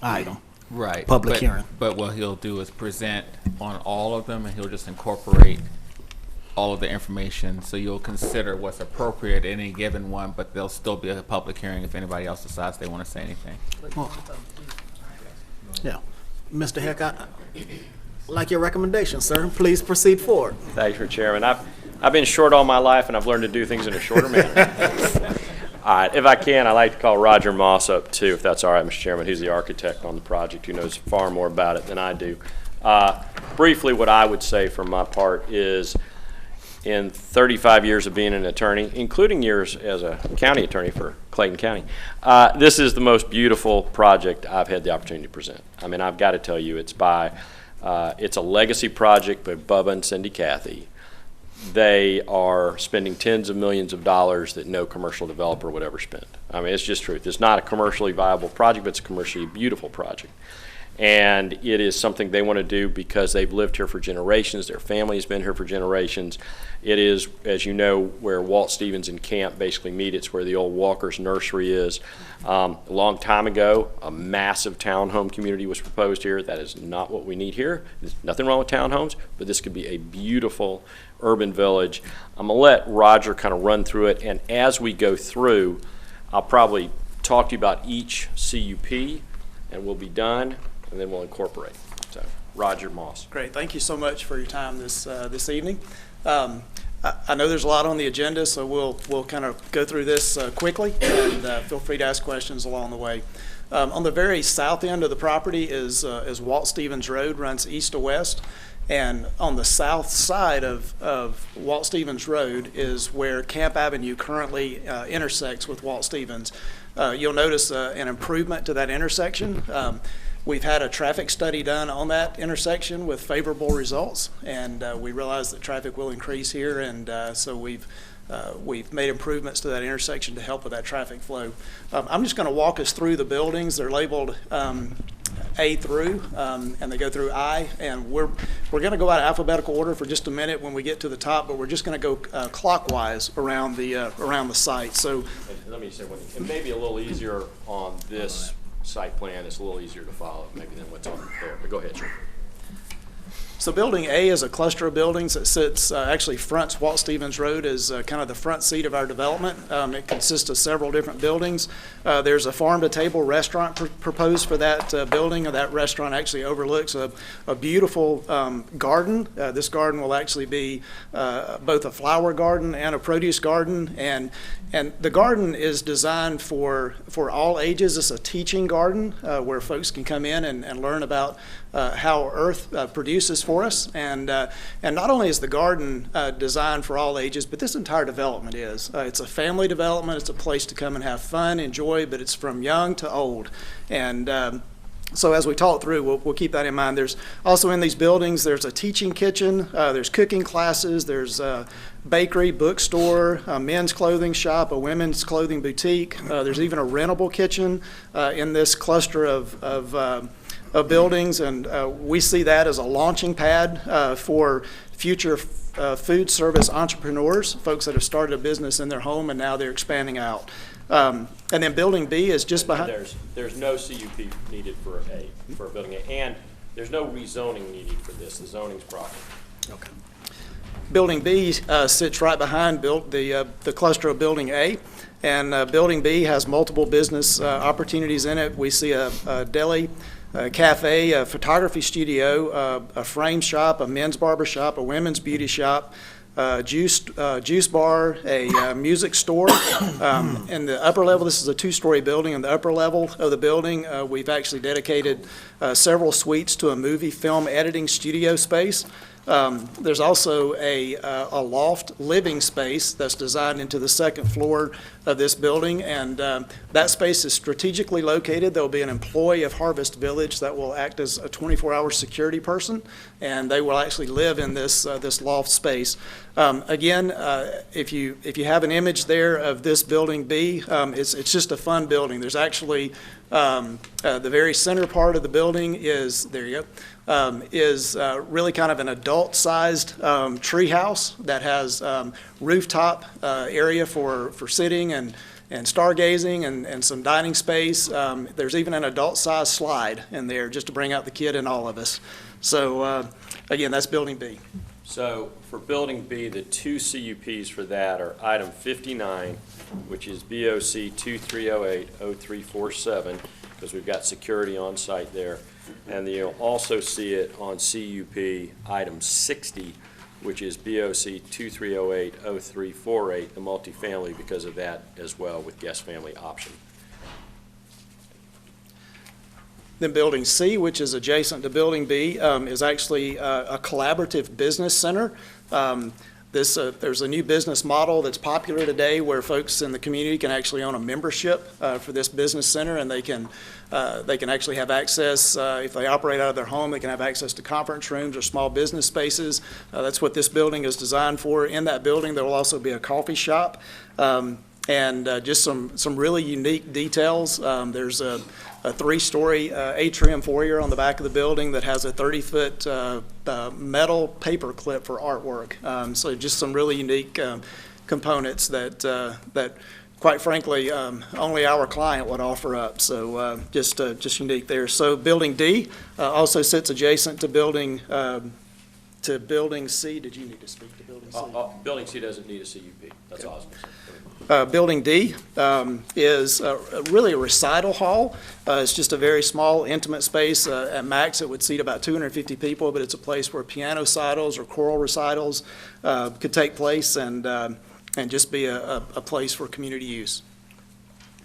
item. Right. Public hearing. But what he'll do is present on all of them, and he'll just incorporate all of the information. So you'll consider what's appropriate in any given one, but there'll still be a public hearing if anybody else decides they want to say anything. Well, yeah. Mr. Heck, I like your recommendation, sir. Please proceed forward. Thanks, Mr. Chairman. I've been short all my life, and I've learned to do things in a shorter manner. All right, if I can, I'd like to call Roger Moss up too, if that's all right, Mr. Chairman. He's the architect on the project who knows far more about it than I do. Briefly, what I would say from my part is in 35 years of being an attorney, including years as a county attorney for Clayton County, this is the most beautiful project I've had the opportunity to present. I mean, I've got to tell you, it's a legacy project by Bubba and Cindy Cathy. They are spending tens of millions of dollars that no commercial developer would ever spend. I mean, it's just truth. It's not a commercially viable project, but it's a commercially beautiful project. And it is something they want to do because they've lived here for generations. Their family has been here for generations. It is, as you know, where Walt Stevens and Camp basically meet. It's where the old Walker's Nursery is. A long time ago, a massive townhome community was proposed here. That is not what we need here. There's nothing wrong with townhomes, but this could be a beautiful urban village. I'm going to let Roger kind of run through it, and as we go through, I'll probably talk to you about each CUP, and we'll be done, and then we'll incorporate. So, Roger Moss. Great. Thank you so much for your time this evening. I know there's a lot on the agenda, so we'll kind of go through this quickly, and feel free to ask questions along the way. On the very south end of the property is Walt Stevens Road, runs east to west. And on the south side of Walt Stevens Road is where Camp Avenue currently intersects with Walt Stevens. You'll notice an improvement to that intersection. We've had a traffic study done on that intersection with favorable results, and we realize that traffic will increase here, and so we've made improvements to that intersection to help with that traffic flow. I'm just going to walk us through the buildings. They're labeled A through, and they go through I, and we're going to go out of alphabetical order for just a minute when we get to the top, but we're just going to go clockwise around the site. So let me say one thing. It may be a little easier on this site plan. It's a little easier to follow maybe than what's on there, but go ahead, sir. So building A is a cluster of buildings that sits, actually fronts Walt Stevens Road as kind of the front seat of our development. It consists of several different buildings. There's a farm-to-table restaurant proposed for that building. That restaurant actually overlooks a beautiful garden. This garden will actually be both a flower garden and a produce garden. And the garden is designed for all ages. It's a teaching garden where folks can come in and learn about how Earth produces for us, and not only is the garden designed for all ages, but this entire development is. It's a family development. It's a place to come and have fun, enjoy, but it's from young to old. And so as we talk through, we'll keep that in mind. There's also in these buildings, there's a teaching kitchen, there's cooking classes, there's a bakery, bookstore, a men's clothing shop, a women's clothing boutique. There's even a rentable kitchen in this cluster of buildings, and we see that as a launching pad for future food service entrepreneurs, folks that have started a business in their home and now they're expanding out. And then Building B is just behind. There's no CUP needed for Building A, and there's no rezoning needed for this. The zoning's proper. Okay. Building B sits right behind the cluster of Building A, and Building B has multiple business opportunities in it. We see a deli, a cafe, a photography studio, a frame shop, a men's barber shop, a women's beauty shop, juice bar, a music store. In the upper level, this is a two-story building. In the upper level of the building, we've actually dedicated several suites to a movie film editing studio space. There's also a loft living space that's designed into the second floor of this building, and that space is strategically located. There will be an employee of Harvest Village that will act as a 24-hour security person, and they will actually live in this loft space. Again, if you have an image there of this Building B, it's just a fun building. There's actually the very center part of the building is, there you go, is really kind of an adult-sized tree house that has rooftop area for sitting and stargazing and some dining space. There's even an adult-sized slide in there just to bring out the kid in all of us. So again, that's Building B. So for Building B, the two CUPs for that are item 59, which is BOC 2308-0347, because we've got security on site there. And then you'll also see it on CUP item 60, which is BOC 2308-0348, the multifamily, because of that as well with guest family option. Then Building C, which is adjacent to Building B, is actually a collaborative business center. There's a new business model that's popular today where folks in the community can actually own a membership for this business center, and they can actually have access, if they operate out of their home, they can have access to conference rooms or small business spaces. That's what this building is designed for. In that building, there will also be a coffee shop. And just some really unique details. There's a three-story atrium foyer on the back of the building that has a 30-foot metal paper clip for artwork. So just some really unique components that quite frankly, only our client would offer up. So just unique there. So Building D also sits adjacent to Building C. Did you need to speak to Building C? Building C doesn't need a CUP. That's awesome. Building D is really a recital hall. It's just a very small, intimate space. At max, it would seat about 250 people, but it's a place where piano recitals or choral recitals could take place and just be a place for community use.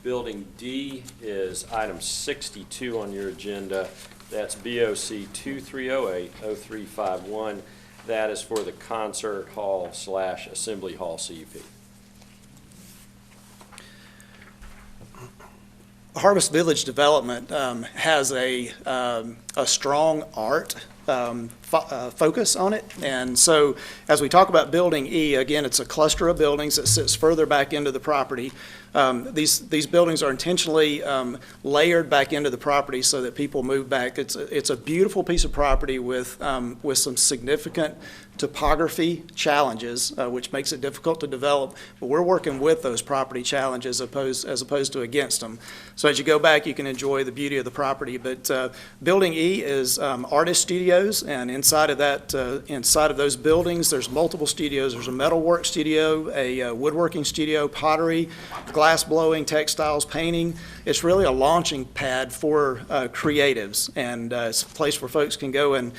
Building D is item 62 on your agenda. That's BOC 2308-0351. That is for the concert hall / assembly hall CUP. Harvest Village Development has a strong art focus on it. And so as we talk about Building E, again, it's a cluster of buildings that sits further back into the property. These buildings are intentionally layered back into the property so that people move back. It's a beautiful piece of property with some significant topography challenges, which makes it difficult to develop, but we're working with those property challenges as opposed to against them. So as you go back, you can enjoy the beauty of the property. But Building E is artist studios, and inside of those buildings, there's multiple studios. There's a metalwork studio, a woodworking studio, pottery, glass blowing, textiles, painting. It's really a launching pad for creatives, and it's a place where folks can go and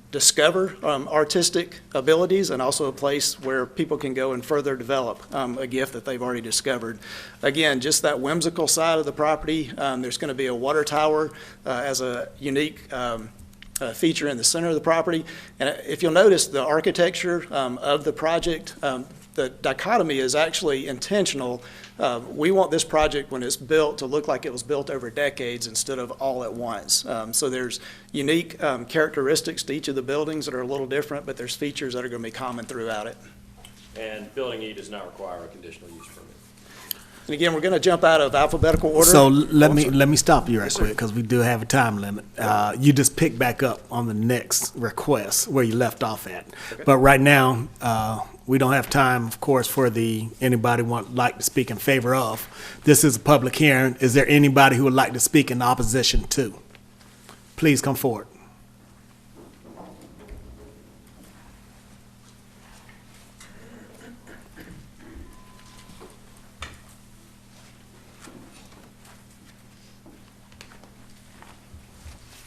discover artistic abilities, and also a place where people can go and further develop a gift that they've already discovered. Again, just that whimsical side of the property. There's going to be a water tower as a unique feature in the center of the property. And if you'll notice the architecture of the project, the dichotomy is actually intentional. We want this project, when it's built, to look like it was built over decades instead of all at once. So there's unique characteristics to each of the buildings that are a little different, but there's features that are going to be common throughout it. And Building E does not require a conditional use permit. And again, we're going to jump out of alphabetical order. So let me stop you right quick, because we do have a time limit. You just pick back up on the next request where you left off at. Okay. But right now, we don't have time, of course, for anybody like to speak in favor of. This is a public hearing. Is there anybody who would like to speak in opposition to? Please come forward.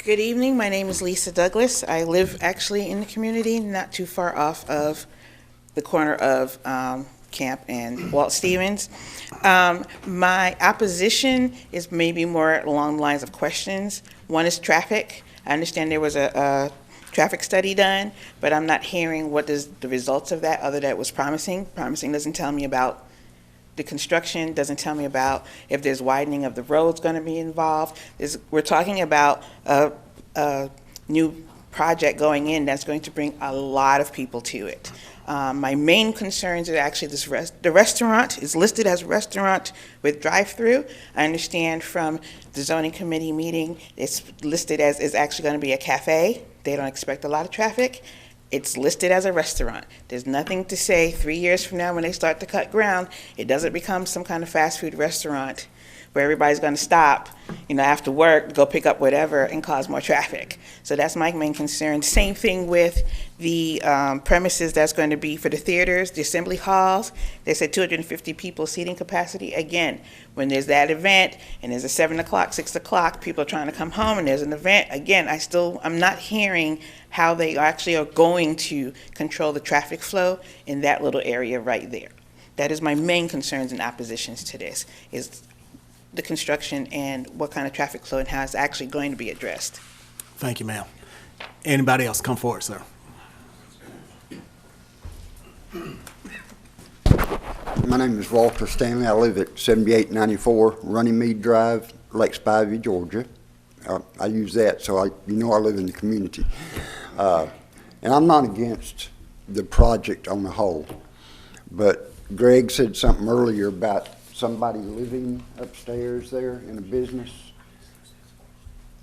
Good evening. My name is Lisa Douglas. I live actually in the community, not too far off of the corner of Camp and Walt Stevens. My opposition is maybe more along the lines of questions. One is traffic. I understand there was a traffic study done, but I'm not hearing what is the results of that other than it was promising. Promising doesn't tell me about the construction, doesn't tell me about if there's widening of the roads going to be involved. We're talking about a new project going in that's going to bring a lot of people to it. My main concerns are actually the restaurant is listed as a restaurant with drive-through. I understand from the zoning committee meeting, it's listed as is actually going to be a cafe. They don't expect a lot of traffic. It's listed as a restaurant. There's nothing to say 3 years from now when they start to cut ground, it doesn't become some kind of fast food restaurant where everybody's going to stop, after work, go pick up whatever and cause more traffic. So that's my main concern. Same thing with the premises that's going to be for the theaters, the assembly halls. They said 250 people seating capacity. Again, when there's that event and there's a 7 o'clock, 6 o'clock, people are trying to come home and there's an event. Again, I'm not hearing how they actually are going to control the traffic flow in that little area right there. That is my main concerns and oppositions to this, is the construction and what kind of traffic flow and how it's actually going to be addressed. Thank you, ma'am. Anybody else? Come forward, sir. My name is Walter Stanley. I live at 7894 Runnymede Drive, Lake Spivey, Georgia. I use that so I live in the community. And I'm not against the project on the whole, but Greg said something earlier about somebody living upstairs there in a business.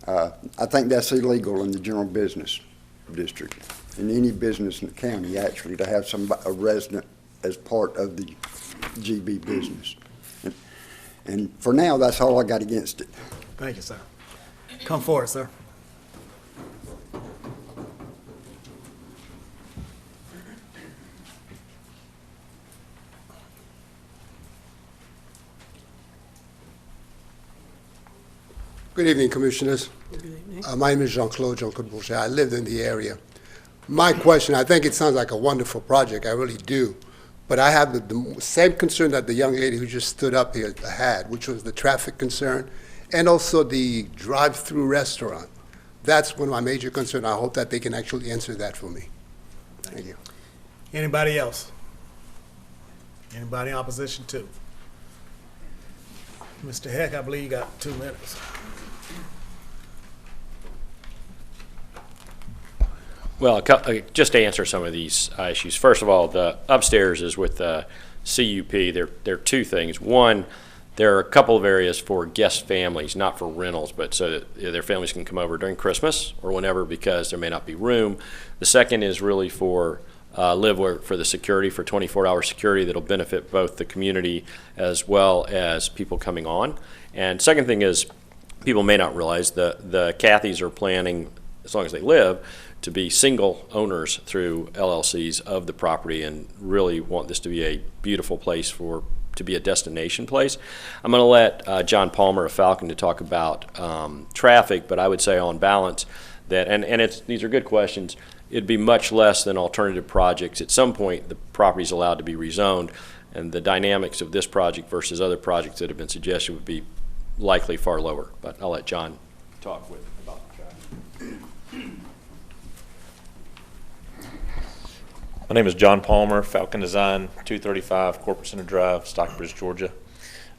I think that's illegal in the general business district, in any business in the county, actually, to have a resident as part of the GB business. And for now, that's all I got against it. Thank you, sir. Come forward, sir. Good evening, Commissioners. My name is Jean-Claude Bourget. I lived in the area. My question, I think it sounds like a wonderful project, I really do, but I have the same concern that the young lady who just stood up here had, which was the traffic concern, and also the drive-through restaurant. That's one of my major concerns. I hope that they can actually answer that for me. Thank you. Anybody else? Anybody in opposition to? Mr. Heck, I believe you got 2 minutes. Well, just to answer some of these issues. First of all, the upstairs is with the CUP. There are 2 things. One, there are a couple of areas for guest families, not for rentals, but so that their families can come over during Christmas or whenever because there may not be room. The second is really for for the security, for 24-hour security that'll benefit both the community as well as people coming on. And second thing is, people may not realize the Cathys are planning, as long as they live, to be single owners through LLCs of the property and really want this to be a beautiful place to be a destination place. I'm going to let John Palmer of Falcon to talk about traffic, but I would say on balance that, these are good questions, it'd be much less than alternative projects. At some point, the property is allowed to be rezoned, and the dynamics of this project versus other projects that have been suggested would be likely far lower. But I'll let John talk about the traffic. My name is John Palmer, Falcon Design, 235 Corporate Center Drive, Stockbridge, Georgia.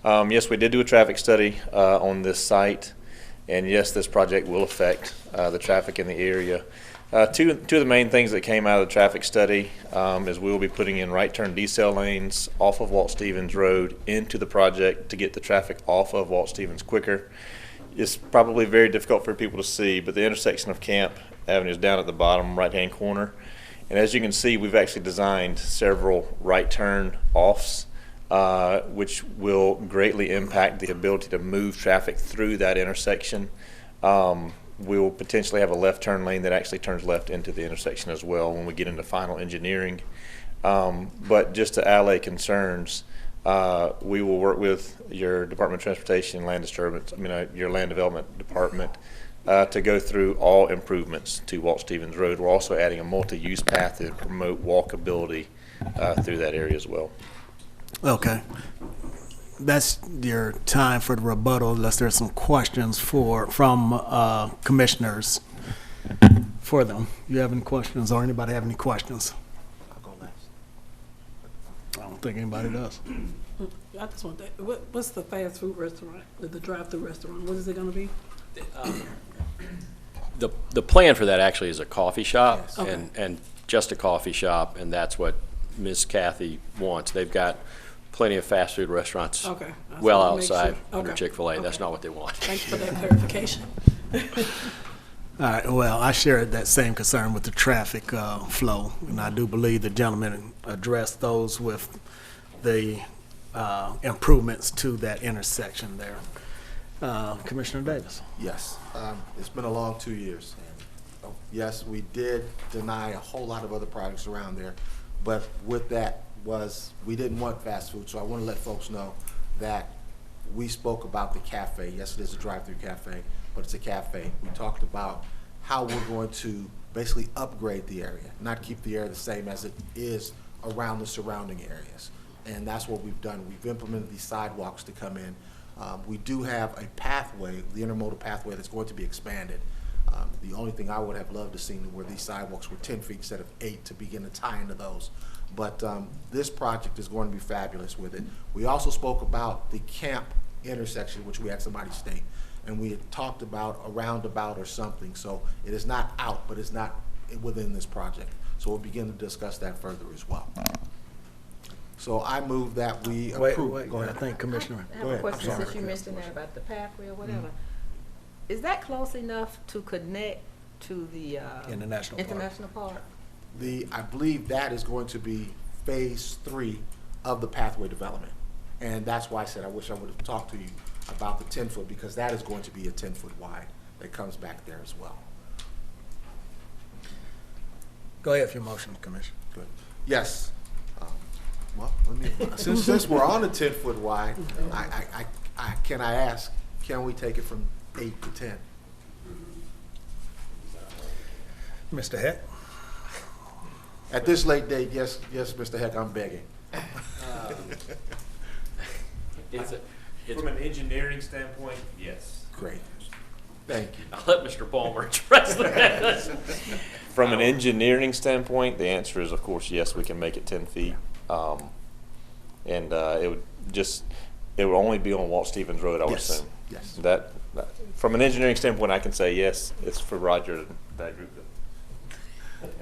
Yes, we did do a traffic study on this site, and yes, this project will affect the traffic in the area. Two of the main things that came out of the traffic study is we will be putting in right turn decel lanes off of Walt Stevens Road into the project to get the traffic off of Walt Stevens quicker. It's probably very difficult for people to see, but the intersection of Camp Avenue is down at the bottom right-hand corner. And as you can see, we've actually designed several right turn offs, which will greatly impact the ability to move traffic through that intersection. We will potentially have a left turn lane that actually turns left into the intersection as well when we get into final engineering. But just to allay concerns, we will work with your Department of Transportation and Land Disturbance, your Land Development Department, to go through all improvements to Walt Stevens Road. We're also adding a multi-use path to promote walkability through that area as well. Okay. That's your time for the rebuttal, unless there's some questions from commissioners for them. You have any questions, or anybody have any questions? I'll go last. I don't think anybody does. I just want that. What's the fast food restaurant, the drive-through restaurant? What is it going to be? The plan for that actually is a coffee shop, Yes. Okay. and just a coffee shop, and that's what Ms. Kathy wants. They've got plenty of fast food restaurants Okay. I well just wanna make outside sure. under Okay. Chick-fil-A. That's Okay. not what they want. Thank you for that clarification. All right, well, I share that same concern with the traffic flow, and I do believe the gentleman addressed those with the improvements to that intersection there. Commissioner Davis. Yes, it's been a long 2 years. Yes, we did deny a whole lot of other projects around there, but with that we didn't want fast food, so I want to let folks know that we spoke about the cafe. Yes, it is a drive-through cafe, but it's a cafe. We talked about how we're going to basically upgrade the area, not keep the area the same as it is around the surrounding areas. And that's what we've done. We've implemented these sidewalks to come in. We do have a pathway, the intermodal pathway, that's going to be expanded. The only thing I would have loved to see were these sidewalks were 10 feet instead of 8 to begin to tie into those. But this project is going to be fabulous with it. We also spoke about the camp intersection, which we had somebody state, and we had talked about a roundabout or something. So it is not out, but it's not within this project. So we'll begin to discuss that further as well. So I move that we approve. Wait, Go I ahead. think Commissioner. I have a question, since you mentioned that about the pathway or whatever. Is that close enough to connect to the International Park? I believe that is going to be phase 3 of the pathway development. And that's why I said I wish I would have talked to you about the 10-foot, because that is going to be a 10-foot wide that comes back there as well. Go ahead for your motion, Commissioner. Good. Yes. Well, since we're on the 10-foot wide, can I ask, can we take it from 8 to 10? Mr. Heck? At this late date, yes, Mr. Heck, I'm begging. From an engineering standpoint, yes. Great. Thank you. I'll let Mr. Palmer address that. From an engineering standpoint, the answer is, of course, yes, we can make it 10 feet. And it would only be on Walt Stevens Road, I would assume. Yes. That, from an engineering standpoint, I can say yes, it's for Roger and that group.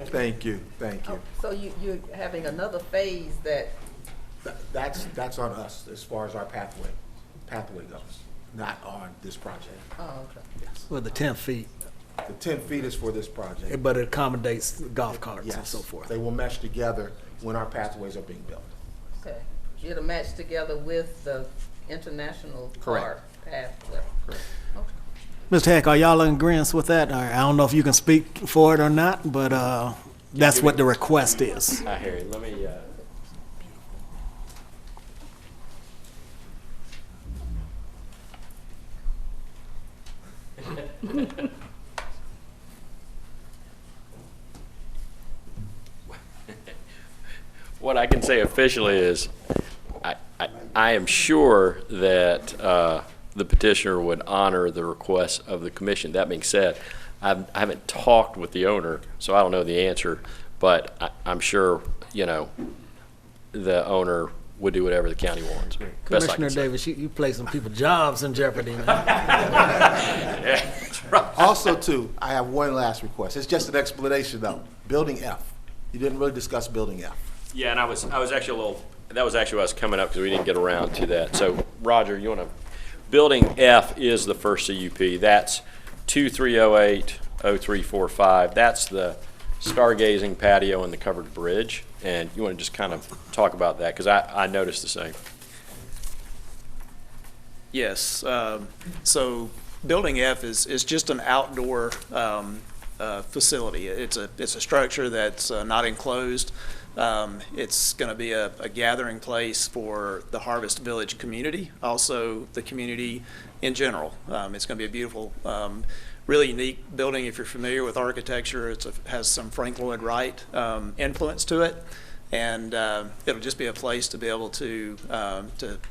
Thank you. So you're having another phase That's on us as far as our pathway goes, not on this project. Oh, okay. Yes. Well, the 10 feet, The 10 feet is for this project. but it accommodates golf carts and Yes. so forth. They will mesh together when our pathways are being built. Okay. It'll match together with the International Park pathway. Correct. Okay. Mr. Heck, are y'all in agreement with that? Or I don't know if you can speak for it or not, but that's what the request is. I hear you. Let me, what I can say officially is I am sure that the petitioner would honor the request of the commission. That being said, I haven't talked with the owner, so I don't know the answer, but I'm sure, the owner would do whatever the county wants. Best I Commissioner can say. Davis, you placing people's jobs in jeopardy, man. Yeah, that's right. Also, too, I have one last request. It's just an explanation, though. Building F. You didn't really discuss Building F. Yeah, and I was actually that was actually what I was coming up because we didn't get around to that. So, Roger, you want to, Building F is the first CUP. That's 2308-0345. That's the stargazing patio and the covered bridge. And you want to just kind of talk about that, because I noticed the same. Yes. So Building F is just an outdoor facility. It's a structure that's not enclosed. It's going to be a gathering place for the Harvest Village community, also the community in general. It's going to be a beautiful, really unique building. If you're familiar with architecture, it has some Frank Lloyd Wright influence to it. And it'll just be a place to be able to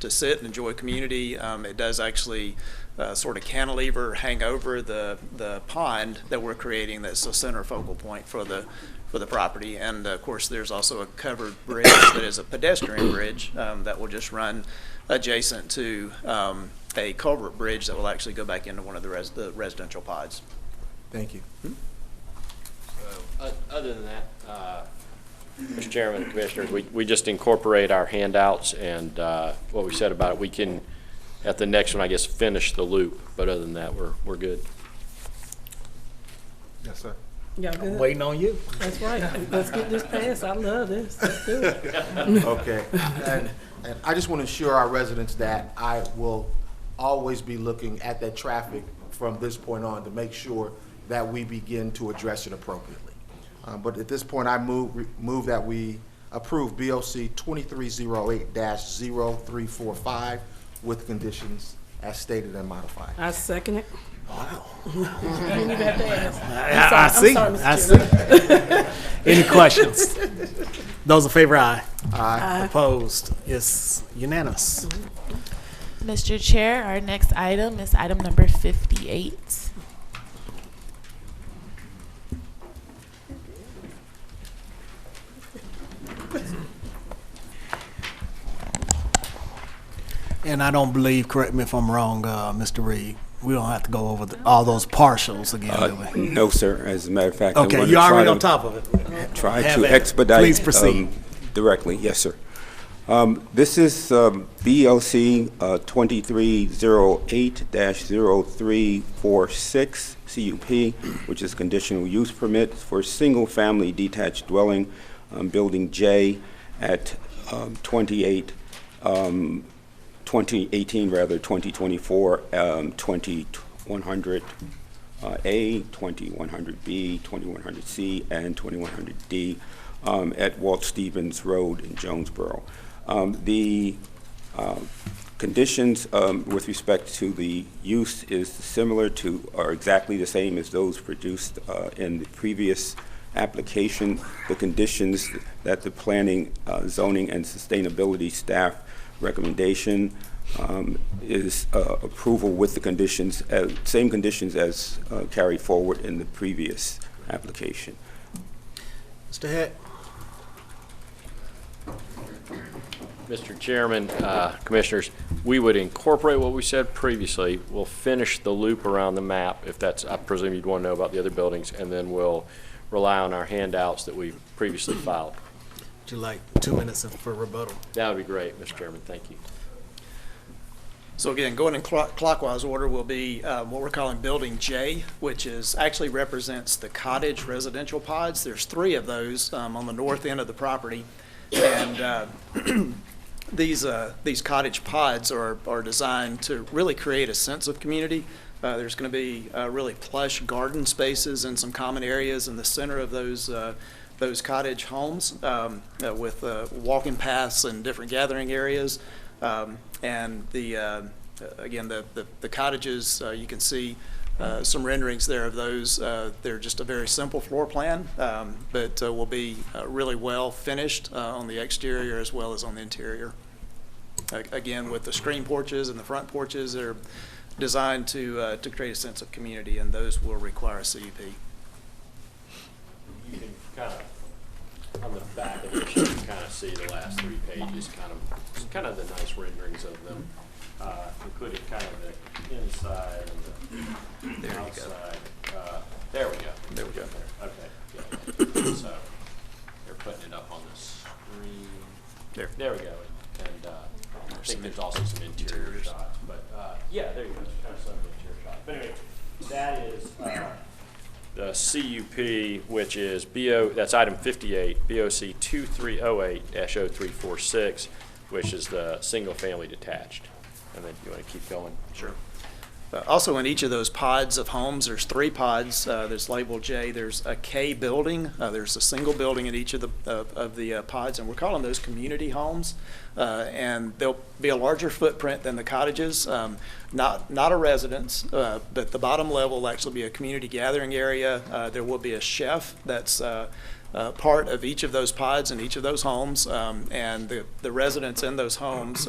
sit and enjoy community. It does actually sort of cantilever hang over the pond that we're creating. That's a center focal point for the property. And of course, there's also a covered bridge that is a pedestrian bridge that will just run adjacent to a culvert bridge that will actually go back into one of the residential pods. Thank you. So, other than that, Mr. Chairman and Commissioners, we just incorporate our handouts and what we said about it. We can, at the next one, I guess, finish the loop. But other than that, we're good. Yes, sir. Y'all good? I'm waiting on you. That's right. Let's get this passed. I love this. Let's do it. Okay. And I just want to assure our residents that I will always be looking at that traffic from this point on to make sure that we begin to address it appropriately. But at this point, I move that we approve BOC 2308-0345 with conditions as stated and modified. I second it. Wow. You didn't even have to ask. I see. I see. Any questions? Those in favor, aye. Aye. Opposed? It's unanimous. Mr. Chair, our next item is item number 58. And I don't believe, correct me if I'm wrong, Mr. Reed, we don't have to go over all those partials again, do we? No, sir. As a matter of fact, Okay, you're already on top of it. Try Have to at it. expedite. Please proceed. Directly. Yes, sir. This is BLC 2308-0346 CUP, which is conditional use permit for single-family detached dwelling, Building J at 2024, 2100 A, 2100B, 2100C, and 2100D at Walt Stevens Road in Jonesboro. The conditions with respect to the use is similar to, or exactly the same as those produced in the previous application. The conditions that the planning, zoning, and sustainability staff recommendation is approval with the conditions, same conditions as carried forward in the previous application. Mr. Heck? Mr. Chairman, Commissioners, we would incorporate what we said previously. We'll finish the loop around the map, if that's, I presume you'd want to know about the other buildings, and then we'll rely on our handouts that we previously filed. Would you like 2 minutes for rebuttal? That would be great, Mr. Chairman. Thank you. So again, going in clockwise order will be what we're calling Building J, which actually represents the cottage residential pods. There's 3 of those on the north end of the property. And these cottage pods are designed to really create a sense of community. There's going to be really plush garden spaces and some common areas in the center of those cottage homes with walking paths and different gathering areas. And again, the cottages, you can see some renderings there of those. They're just a very simple floor plan, but will be really well finished on the exterior as well as on the interior. Again, with the screen porches and the front porches, they're designed to create a sense of community, and those will require a CUP. You can kind of, on the back of this, you can kind of see the last 3 pages, kind of the nice renderings of them, including kind of the inside and the outside. There we go. There we go. Okay. Yeah. So they're putting it up on the screen. There we go. And I think there's also some interior shots. But yeah, there you go. Kind of some interior shots. But anyway, that is the CUP, which is that's item 58, BOC 2308-0346, which is the single-family detached. And then you want to keep going? Sure. Also, in each of those pods of homes, there's 3 pods. There's labeled J. There's a K building. There's a single building in each of the pods, and we're calling those community homes. And they'll be a larger footprint than the cottages. Not a residence, but the bottom level will actually be a community gathering area. There will be a chef that's part of each of those pods and each of those homes, and the residents in those homes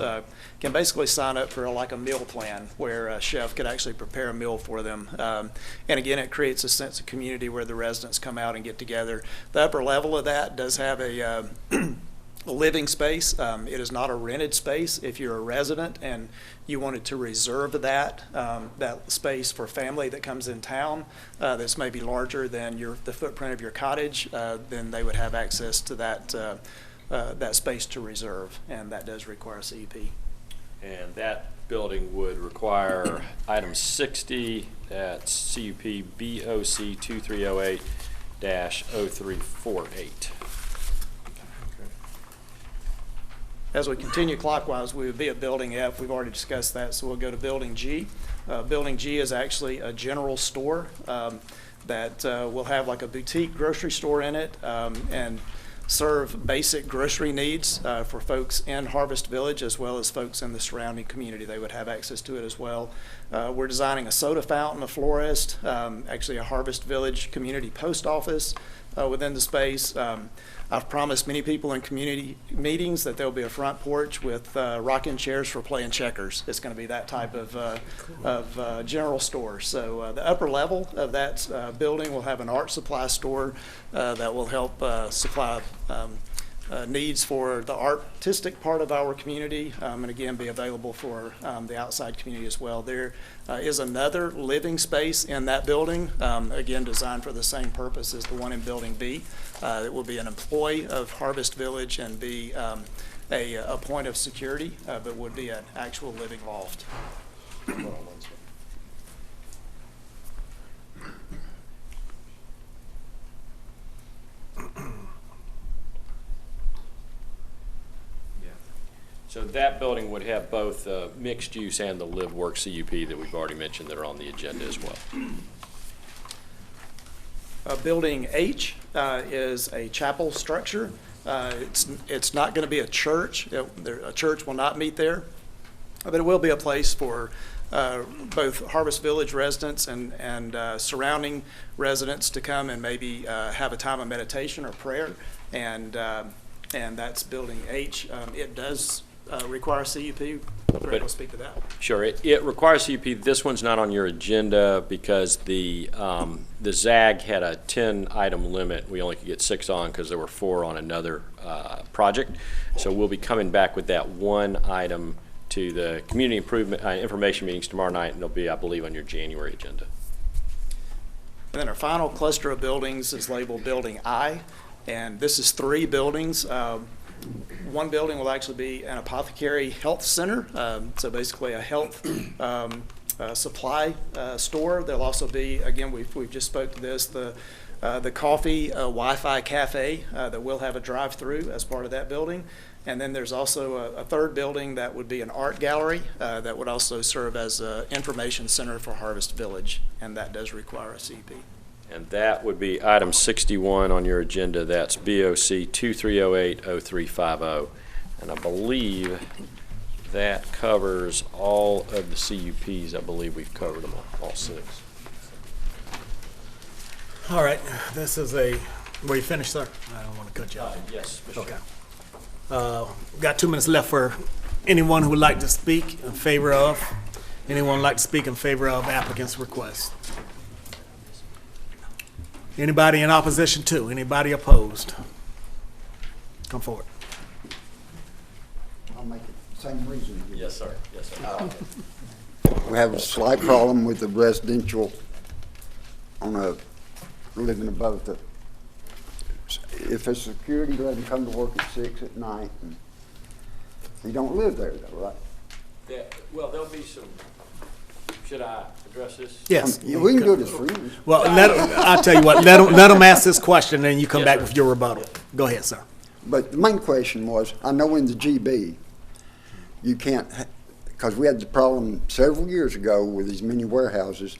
can basically sign up for like a meal plan where a chef could actually prepare a meal for them. And again, it creates a sense of community where the residents come out and get together. The upper level of that does have a living space. It is not a rented space. If you're a resident and you wanted to reserve that space for family that comes in town that's maybe larger than the footprint of your cottage, then they would have access to that space to reserve, and that does require a CUP. And that building would require item 60, that's CUP BOC 2308-0348. As we continue clockwise, we would be at building F. We've already discussed that, so we'll go to building G. Building G is actually a general store that will have like a boutique grocery store in it and serve basic grocery needs for folks in Harvest Village as well as folks in the surrounding community. They would have access to it as well. We're designing a soda fountain, a florist, actually a Harvest Village community post office within the space. I've promised many people in community meetings that there'll be a front porch with rocking chairs for playing checkers. It's going to be that type of general store. So the upper level of that building will have an art supply store that will help supply needs for the artistic part of our community, and again be available for the outside community as well. There is another living space in that building, again designed for the same purpose as the one in building B. It will be an employee of Harvest Village and be a point of security, but would be an actual living loft. So that building would have both mixed use and the live work CUP that we've already mentioned that are on the agenda as well. Building H is a chapel structure. It's not going to be a church. A church will not meet there, but it will be a place for both Harvest Village residents and surrounding residents to come and maybe have a time of meditation or prayer. And that's Building H. It does require a CUP. Greg will speak to that. Sure, it requires CUP. This one's not on your agenda because the ZAG had a 10-item limit. We only could get 6 on because there were 4 on another project. So we'll be coming back with that one item to the community improvement information meetings tomorrow night, and it'll be, I believe, on your January agenda. And then our final cluster of buildings is labeled Building I, and this is 3 buildings. One building will actually be an apothecary health center, so basically a health supply store. There'll also be, again, we've just spoke to this, the coffee Wi-Fi cafe that will have a drive-through as part of that building. And then there's also a third building that would be an art gallery that would also serve as an information center for Harvest Village, and that does require a CP. And that would be item 61 on your agenda. That's BOC 2308-0350. And I believe that covers all of the CUPs. I believe we've covered them all 6. All right, this is were you finished, sir? I don't want to cut you off. Yes, Mr. Okay. Got 2 minutes left for anyone who would like to speak in favor of, anyone like to speak in favor of applicant's request. Anybody in opposition to? Anybody opposed? Come forward. I'll make it the same reason. Yes, sir. Yes, sir. We have a slight problem with the residential living above the, if a security let him come to work at 6 at night, and he don't live there though, right? Well, there'll be some Should I address this? Yes. We can do this for you. Well, I'll tell you what, let them ask this question, and you come back with your rebuttal. Go ahead, sir. But the main question was, I know in the GB, you can't, because we had the problem several years ago with these mini warehouses.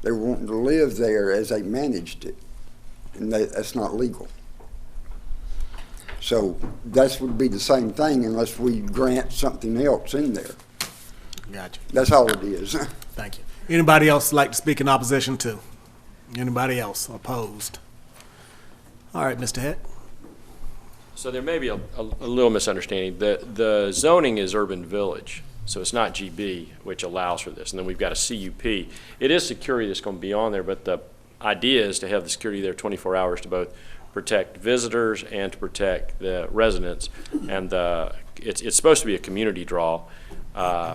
They were wanting to live there as they managed it, and that's not legal. So that would be the same thing unless we grant something else in there. Gotcha. That's all it is. Thank you. Anybody else like to speak in opposition to? Anybody else opposed? All right, Mr. Heck. So there may be a little misunderstanding. The zoning is urban village, so it's not GB, which allows for this. And then we've got a CUP. It is security that's going to be on there, but the idea is to have the security there 24 hours to both protect visitors and to protect the residents. And it's supposed to be a community draw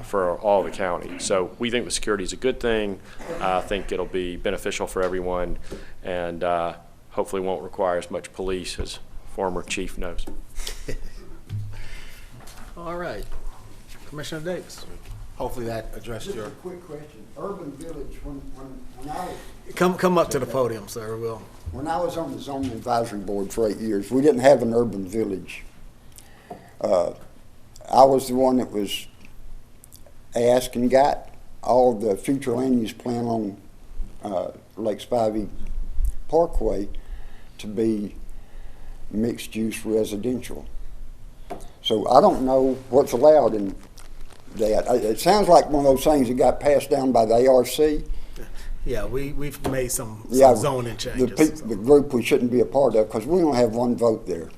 for all the county. So we think the security is a good thing. I think it'll be beneficial for everyone, and hopefully won't require as much police as former chief knows. All right. Commissioner Davis. Hopefully that addressed Just your. a quick question. Urban Village, when I was... Come up to the podium, sir, Will. When I was on the zoning advisory board for 8 years, we didn't have an urban village. I was the one that was asked and got all the future land use plan on Lake Spivey Parkway to be mixed-use residential. So I don't know what's allowed in that. It sounds like one of those things that got passed down by the ARC. Yeah, we've made some zoning changes. The group we shouldn't be a part of because we don't have one vote there.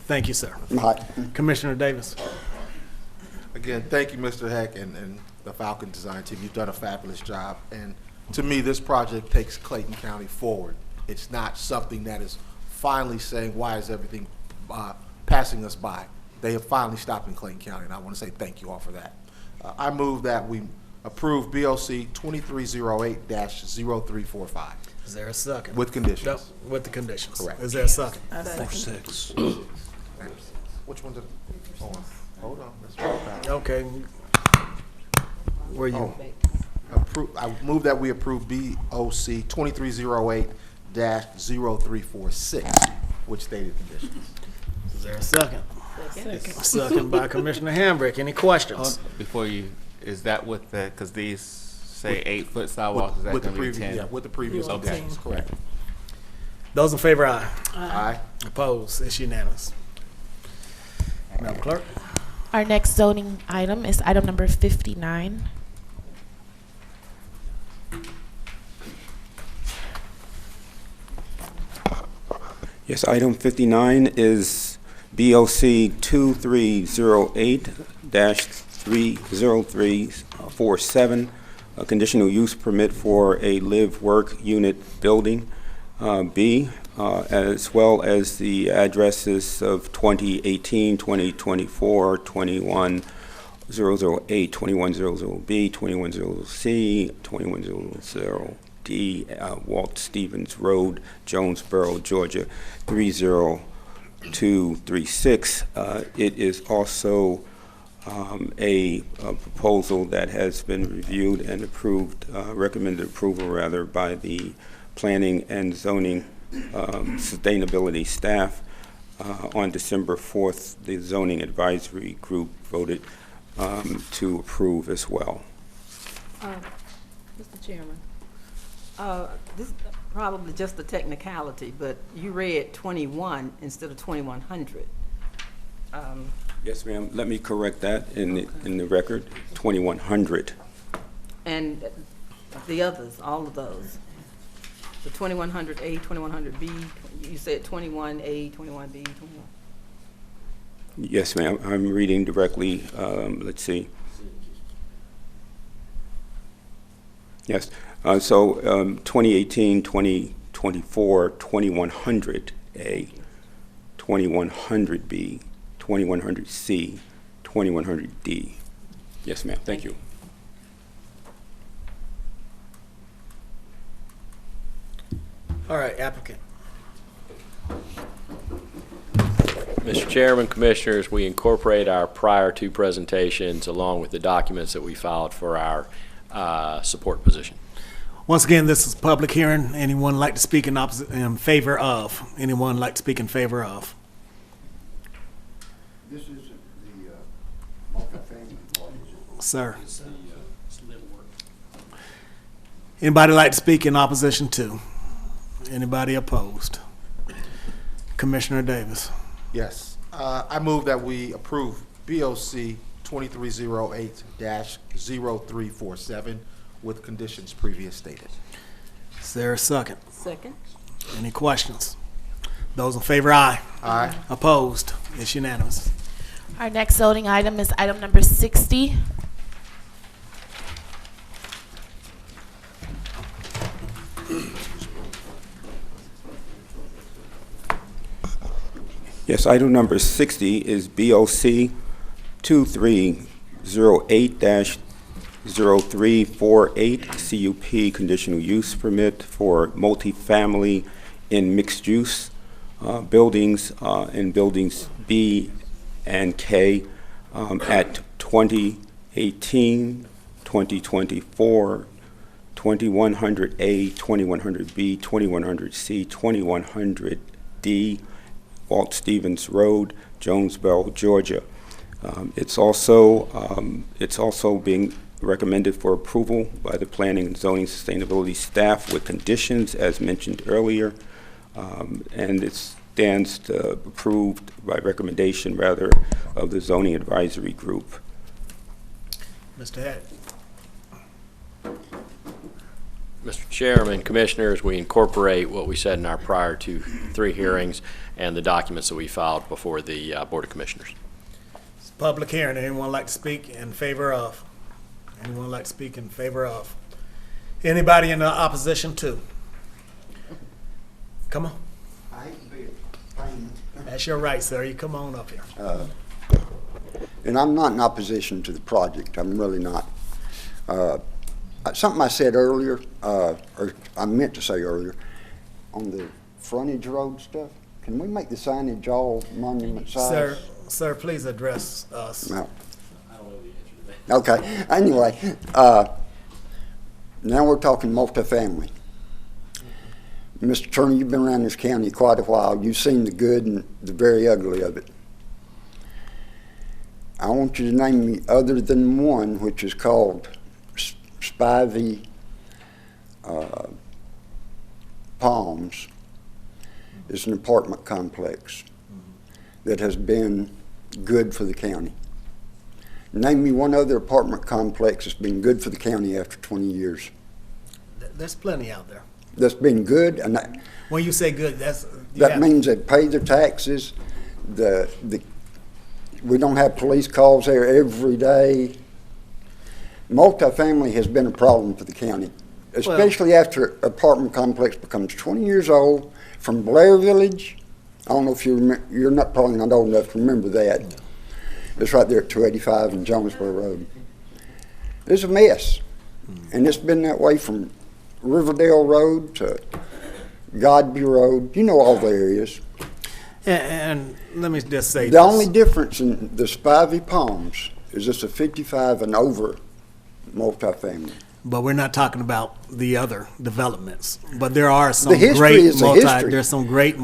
Thank you, sir. Right. Commissioner Davis. Again, thank you, Mr. Heck, and the Falcon Design Team. You've done a fabulous job. And to me, this project takes Clayton County forward. It's not something that is finally saying, why is everything passing us by? They have finally stopped in Clayton County, and I want to say thank you all for that. I move that we approve BOC 2308-0345. Is there a second? With conditions. Nope, with the conditions. Correct. Is there a second? For 6. Which one did? Hold on. Let's roll back. Okay. Where you? I move that we approve BOC 2308-0346 with stated conditions. Is there a second? Second by Commissioner Hambrick. Any questions? Before you, is that with the, because these say 8-foot sidewalks, is that With the going to be previous, 10? yeah, with the previous Okay. conditions, correct. Those in favor, aye. Aye. Opposed? It's unanimous. Madam Clerk. Our next zoning item is item number 59. Yes, item 59 is BOC 2308-30347, a conditional use permit for a live-work unit building, B, as well as the addresses of 2018, 2024, 21008, 2100B, 2100C, 2100D, Walt Stevens Road, Jonesboro, Georgia, 30236. It is also a proposal that has been reviewed and approved, recommended approval rather, by the Planning and Zoning Sustainability staff. On December 4th, the Zoning Advisory Group voted to approve as well. Mr. Chairman, this is probably just a technicality, but you read 21 instead of 2100. Yes, ma'am. Let me correct that in the record. 2100. And the others, all of those. The 2100A, 2100B, you said 21A, 21B, 21. Yes, ma'am. I'm reading directly. Let's see. Yes. So 2018, 2024, 2100A, 2100B, 2100C, 2100D. Yes, ma'am. Thank you. All right, applicant. Mr. Chairman, Commissioners, we incorporate our prior two presentations along with the documents that we filed for our support position. Once again, this is a public hearing. Anyone like to speak in favor of? Anyone like to speak in favor of? This is the multifamily. Sir. Anybody like to speak in opposition to? Anybody opposed? Commissioner Davis. Yes. I move that we approve BOC 2308-0347 with conditions previous stated. Is there a second? Second. Any questions? Those in favor, aye. Aye. Opposed? It's unanimous. Our next zoning item is item number 60. Yes, item number 60 is BOC 2308-0348 CUP conditional use permit for multifamily in mixed use buildings in buildings B and K at 2018, 2024, 2100A, 2100B, 2100C, 2100D, Walt Stevens Road, Jonesboro, Georgia. It's also being recommended for approval by the Planning and Zoning Sustainability staff with conditions as mentioned earlier, and it stands approved by recommendation rather of the Zoning Advisory Group. Mr. Head. Mr. Chairman, Commissioners, we incorporate what we said in our prior three hearings and the documents that we filed before the Board of Commissioners. It's a public hearing. Anyone like to speak in favor of? Anyone like to speak in favor of? Anybody in opposition to? Come on. I hate to be a pain. That's your right, sir. You come on up here. And I'm not in opposition to the project. I'm really not. Something I said earlier, or I meant to say earlier, on the frontage road stuff, can we make the signage all monument size? Sir, please address us. No. Okay. Anyway, now we're talking multifamily. Mr. Turner, you've been around this county quite a while. You've seen the good and the very ugly of it. I want you to name me other than one, which is called Spivey Palms. It's an apartment complex that has been good for the county. Name me one other apartment complex that's been good for the county after 20 years. There's plenty out there. That's been good, and When you say good, that means they pay their taxes. We don't have police calls there every day. Multifamily has been a problem for the county, especially after apartment complex becomes 20 years old from Blair Village. I don't know if you remember, you're not probably not old enough to remember that. It's right there at 285 and Jonesboro Road. It's a mess, and it's been that way from Riverdale Road to Godby Road. You know all the areas. And let me just say the only difference in the Spivey Palms is it's a 55 and over multifamily. But we're not talking about the other developments. But there are some there's some great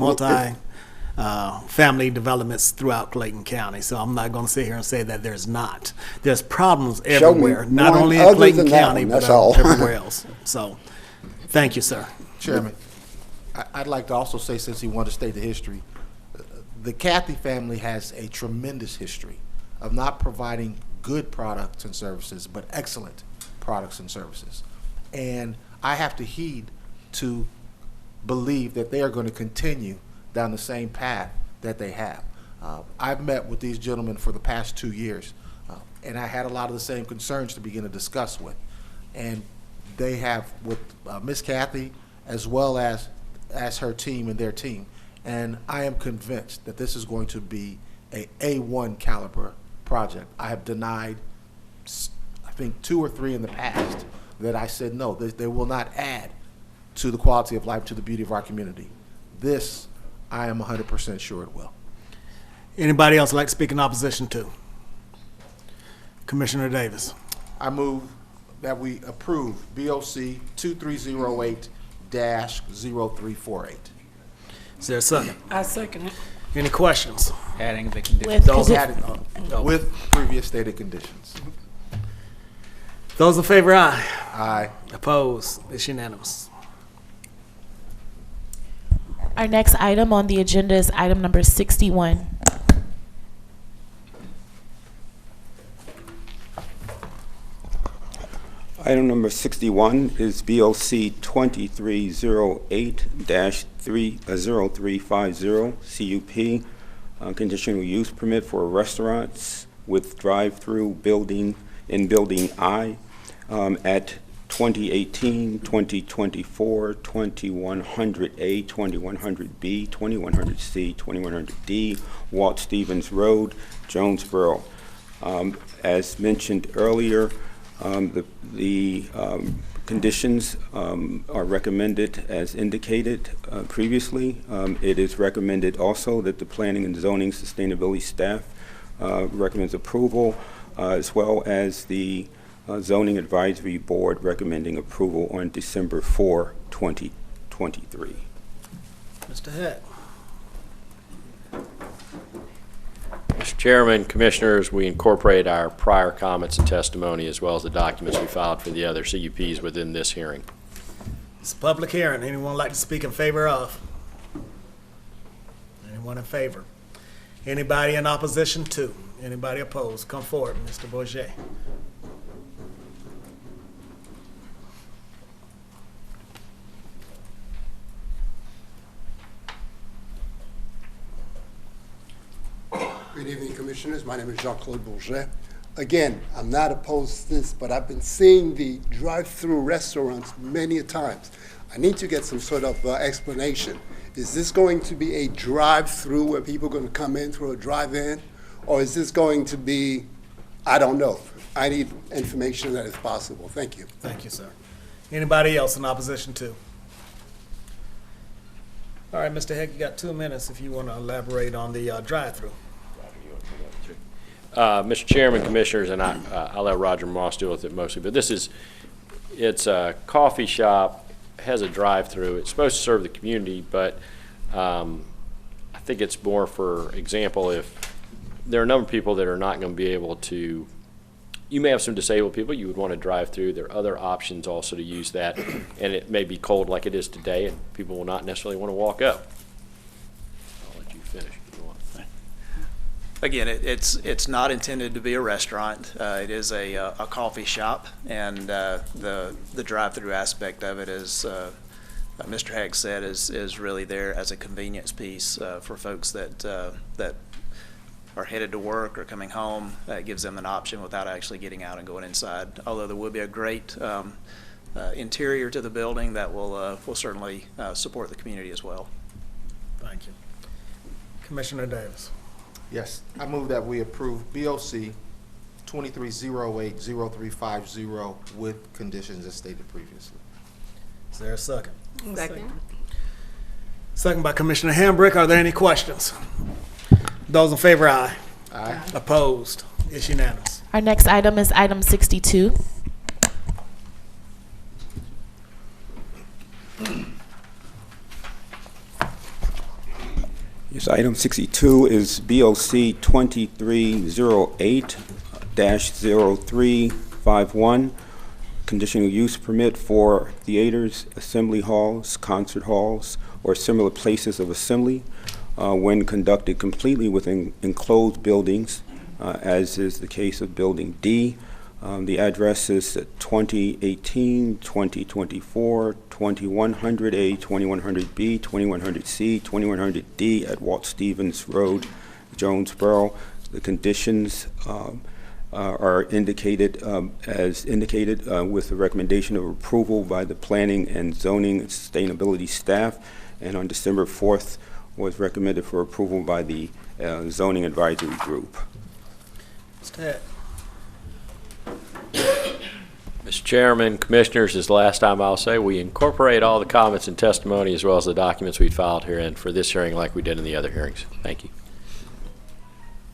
family developments throughout Clayton County. So I'm not going to sit here and say that there's not. There's problems everywhere, not only in Clayton County, but everywhere else. So, thank you, sir. Chairman, I'd like to also say, since he wanted to state the history, the Cathy family has a tremendous history of not providing good products and services, but excellent products and services. And I have to heed to believe that they are going to continue down the same path that they have. I've met with these gentlemen for the past 2 years, and I had a lot of the same concerns to begin to discuss with. And they have with Miss Cathy as well as her team and their team. And I am convinced that this is going to be a A1 caliber project. I have denied, I think, 2 or 3 in the past that I said no, they will not add to the quality of life, to the beauty of our community. This, I am 100% sure it will. Anybody else like to speak in opposition to? Commissioner Davis. I move that we approve BOC 2308-0348. Is there a second? I second it. Any questions? Adding the conditions. With Those condi- With previous stated conditions. Those in favor, aye. Aye. Opposed? It's unanimous. Our next item on the agenda is item number 61. Item number 61 is BOC 2308-0350 CUP, conditional use permit for restaurants with drive-through building in Building I at 2018, 2024, 2100A, 2100B, 2100C, 2100D, Walt Stevens Road, Jonesboro. As mentioned earlier, the conditions are recommended as indicated previously. It is recommended also that the Planning and Zoning Sustainability staff recommends approval, as well as the Zoning Advisory Board recommending approval on December 4, 2023. Mr. Heck. Mr. Chairman, Commissioners, we incorporate our prior comments and testimony as well as the documents we filed for the other CUPs within this hearing. It's a public hearing. Anyone like to speak in favor of? Anyone in favor? Anybody in opposition to? Anybody opposed? Come forward, Mr. Bourget. Good evening, Commissioners. My name is Jean-Claude Bourget. Again, I'm not opposed to this, but I've been seeing the drive-through restaurants many a times. I need to get some sort of explanation. Is this going to be a drive-through where people are going to come in through a drive-in? Or is this going to be, I don't know. I need information that is possible. Thank you. Thank you, sir. Anybody else in opposition to? All right, Mr. Heck, you got 2 minutes if you want to elaborate on the drive-through. Mr. Chairman, Commissioners, and I'll let Roger Moss deal with it mostly, but it's a coffee shop, has a drive-through. It's supposed to serve the community, but I think it's more for example, if there are a number of people that are not going to be able to, you may have some disabled people you would want to drive through. There are other options also to use that, and it may be cold like it is today, and people will not necessarily want to walk up. I'll let you finish if you want. Again, it's not intended to be a restaurant. It is a coffee shop, and the drive-through aspect of it is, Mr. Hegg said, is really there as a convenience piece for folks that are headed to work or coming home. It gives them an option without actually getting out and going inside. Although there will be a great interior to the building that will certainly support the community as well. Thank you. Commissioner Davis. Yes, I move that we approve BOC 2308-0350 with conditions as stated previously. Is there a second? Second. Second by Commissioner Hambrick. Are there any questions? Those in favor, aye. Aye. Opposed? It's unanimous. Our next item is item 62. Yes, item 62 is BOC 2308-0351, conditional use permit for theaters, assembly halls, concert halls, or similar places of assembly when conducted completely within enclosed buildings, as is the case of Building D. The address is 2018, 2024, 2100A, 2100B, 2100C, 2100D at Walt Stevens Road, Jonesboro. The conditions are indicated as indicated with the recommendation of approval by the Planning and Zoning and Sustainability staff, and on December 4th was recommended for approval by the Zoning Advisory Group. Mr. Heck. Mr. Chairman, Commissioners, this is the last time I'll say we incorporate all the comments and testimony as well as the documents we filed herein for this hearing like we did in the other hearings. Thank you.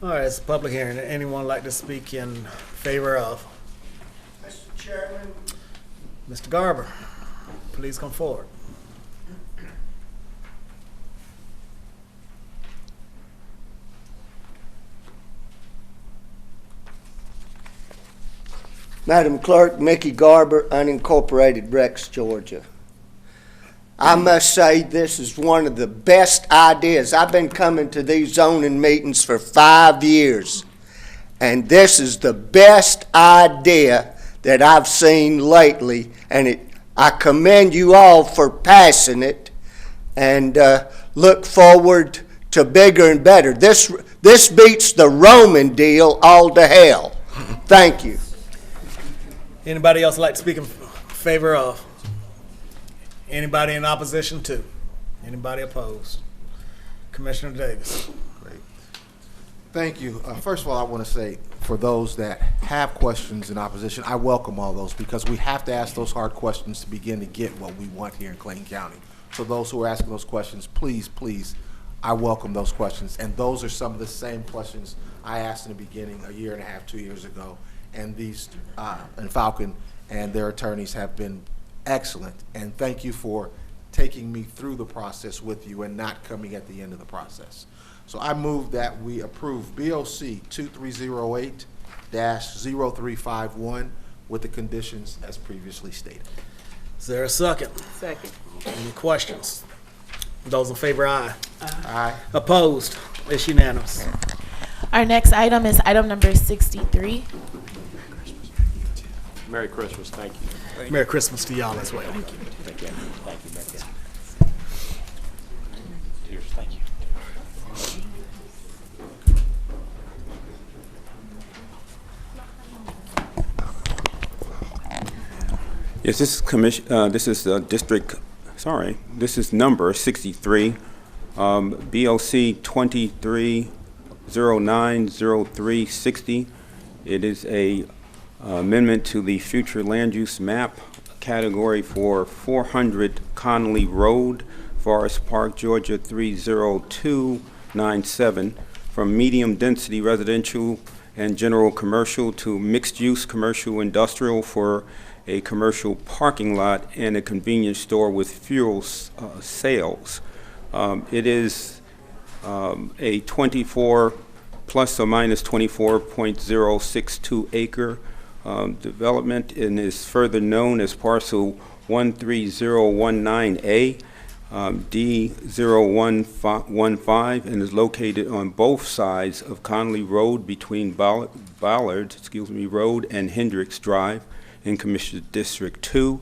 All right, it's a public hearing. Anyone like to speak in favor of? Mr. Chairman. Mr. Garber, please come forward. Madam Clerk, Mickey Garber, unincorporated Rex, Georgia. I must say this is one of the best ideas. I've been coming to these zoning meetings for 5 years, and this is the best idea that I've seen lately, and I commend you all for passing it, and look forward to bigger and better. This beats the Roman deal all to hell. Thank you. Anybody else like to speak in favor of? Anybody in opposition to? Anybody opposed? Commissioner Davis. Great. Thank you. First of all, I want to say, for those that have questions in opposition, I welcome all those, because we have to ask those hard questions to begin to get what we want here in Clayton County. So those who are asking those questions, please, please, I welcome those questions. And those are some of the same questions I asked in the beginning a year and a half, 2 years ago. And these, and Falcon and their attorneys have been excellent. And thank you for taking me through the process with you and not coming at the end of the process. So I move that we approve BOC 2308-0351 with the conditions as previously stated. Is there a second? Second. Any questions? Those in favor, aye. Aye. Opposed? It's unanimous. Our next item is item number 63. Merry Christmas. Thank you. Merry Christmas to y'all as well. Thank you. Thank you. Thank you. Thank you. Cheers. Thank you. Yes, this is this is number 63, BOC 23090360. It is a amendment to the future land use map category for 400 Connolly Road, Forest Park, Georgia 30297, from medium density residential and general commercial to mixed use commercial industrial for a commercial parking lot and a convenience store with fuel sales. It is a 24 plus or minus 24.062 acre development, and is further known as parcel 13019A, D0115, and is located on both sides of Connolly Road between Ballard Road and Hendricks Drive in Commissioner District 2,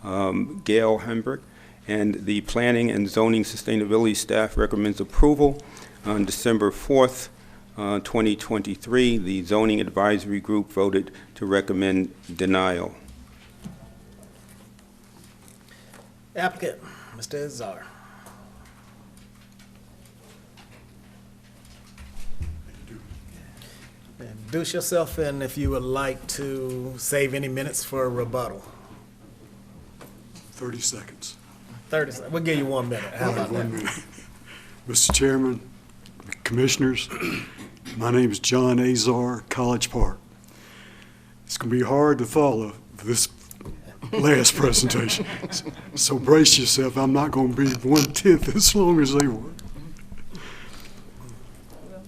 Gail Hembrick. And the Planning and Zoning Sustainability staff recommends approval. On December 4th, 2023, the Zoning Advisory Group voted to recommend denial. Applicant, Mr. Azar. Introduce yourself, and if you would like to save any minutes for a rebuttal. 30 seconds. 30 seconds. We'll give you 1 minute. How about that? Mr. Chairman, Commissioners, my name is John Azar, College Park. It's going to be hard to follow this last presentation, so brace yourself. I'm not going to be 1/10 as long as they were.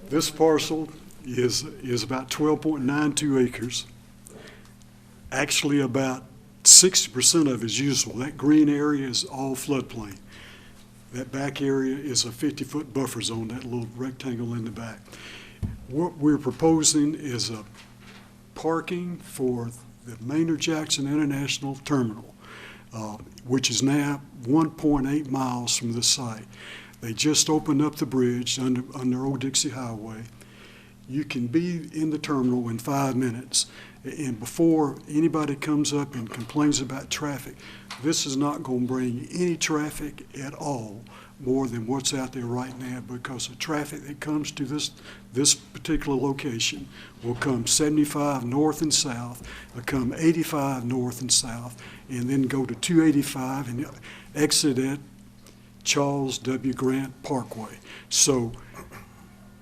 This parcel is about 12.92 acres. Actually, about 60% of it is usable. That green area is all floodplain. That back area is a 50-foot buffer zone, that little rectangle in the back. What we're proposing is a parking for the Maynard Jackson International Terminal, which is now 1.8 miles from the site. They just opened up the bridge under Old Dixie Highway. You can be in the terminal in 5 minutes. And before anybody comes up and complains about traffic, this is not going to bring any traffic at all more than what's out there right now, because the traffic that comes to this particular location will come 75 north and south, will come 85 north and south, and then go to 285 and exit at Charles W. Grant Parkway. So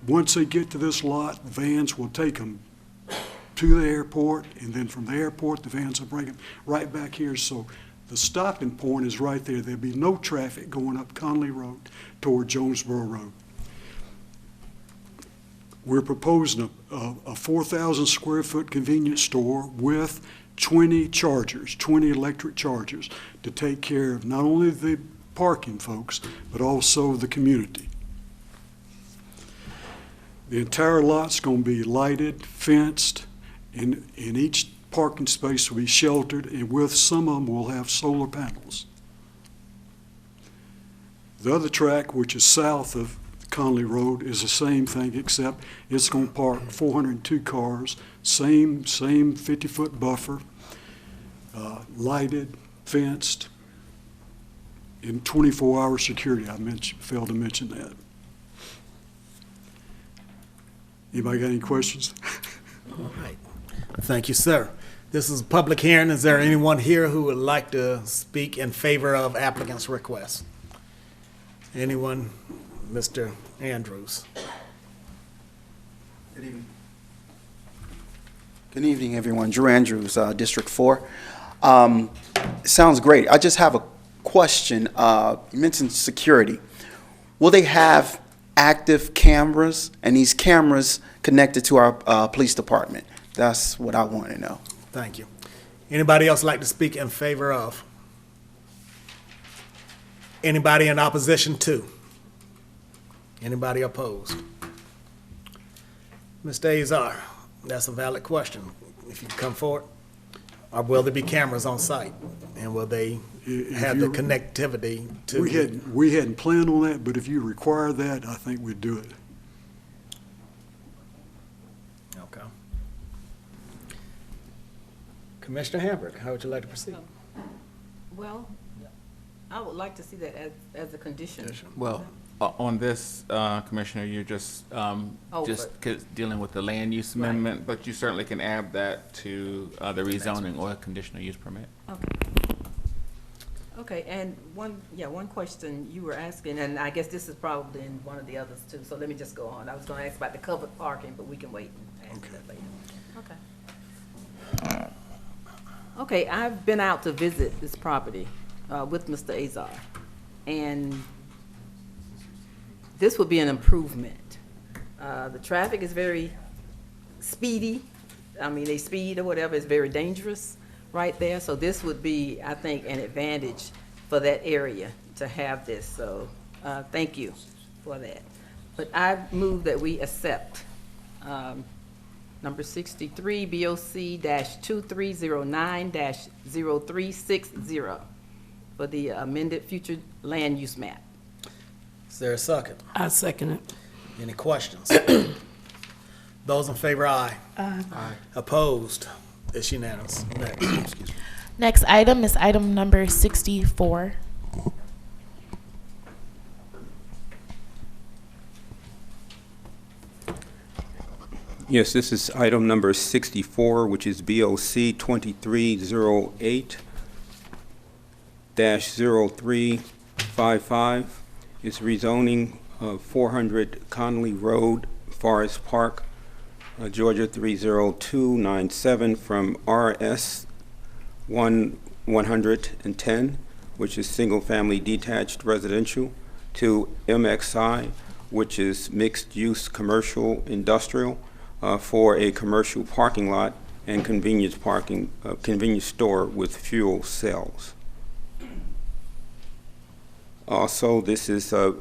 once they get to this lot, vans will take them to the airport, and then from the airport, the vans will bring them right back here. So the stopping point is right there. There'll be no traffic going up Conley Road toward Jonesboro Road. We're proposing a 4,000 square foot convenience store with 20 chargers, 20 electric chargers, to take care of not only the parking folks, but also the community. The entire lot's going to be lighted, fenced, and each parking space will be sheltered, and with some of them will have solar panels. The other track, which is south of Conley Road, is the same thing, except it's going to park 402 cars, same 50-foot buffer, lighted, fenced, and 24-hour security. I failed to mention that. Anybody got any questions? All right. Thank you, sir. This is a public hearing. Is there anyone here who would like to speak in favor of applicant's request? Anyone? Mr. Andrews. Good evening. Good evening, everyone. Drew Andrews, District 4. Sounds great. I just have a question. You mentioned security. Will they have active cameras, and these cameras connected to our police department? That's what I want to know. Thank you. Anybody else like to speak in favor of? Anybody in opposition to? Anybody opposed? Mr. Azar, that's a valid question. If you come forward, or will there be cameras on site? And will they have the connectivity to? We hadn't planned on that, but if you require that, I think we'd do it. Okay. Commissioner Hamburg, how would you like to proceed? Well, I would like to see that as a condition. Well, on this, Commissioner, you're just dealing with the land use amendment, but you certainly can add that to the rezoning or conditional use permit. Okay. Okay, and one question you were asking, and I guess this is probably in one of the others too, so let me just go on. I was gonna ask about the covered parking, but we can wait and ask that later. Okay. Okay, I've been out to visit this property with Mr. Azar, and this would be an improvement. The traffic is very speedy. I mean, they speed or whatever, it's very dangerous right there. So this would be, I think, an advantage for that area to have this. So thank you for that. But I move that we accept number 63 BOC-2309-0360 for the amended future land use map. Is there a second? I second it. Any questions? Those in favor, aye. Aye. Opposed? It's unanimous. Next. Next item is item number 64. Yes, this is item number 64, which is BOC 2308-0355. It's rezoning of 400 Conley Road, Forest Park, Georgia 30297 from RS 110, which is single-family detached residential, to MXI, which is mixed-use commercial industrial, for a commercial parking lot and convenience store with fuel cells. Also, this is a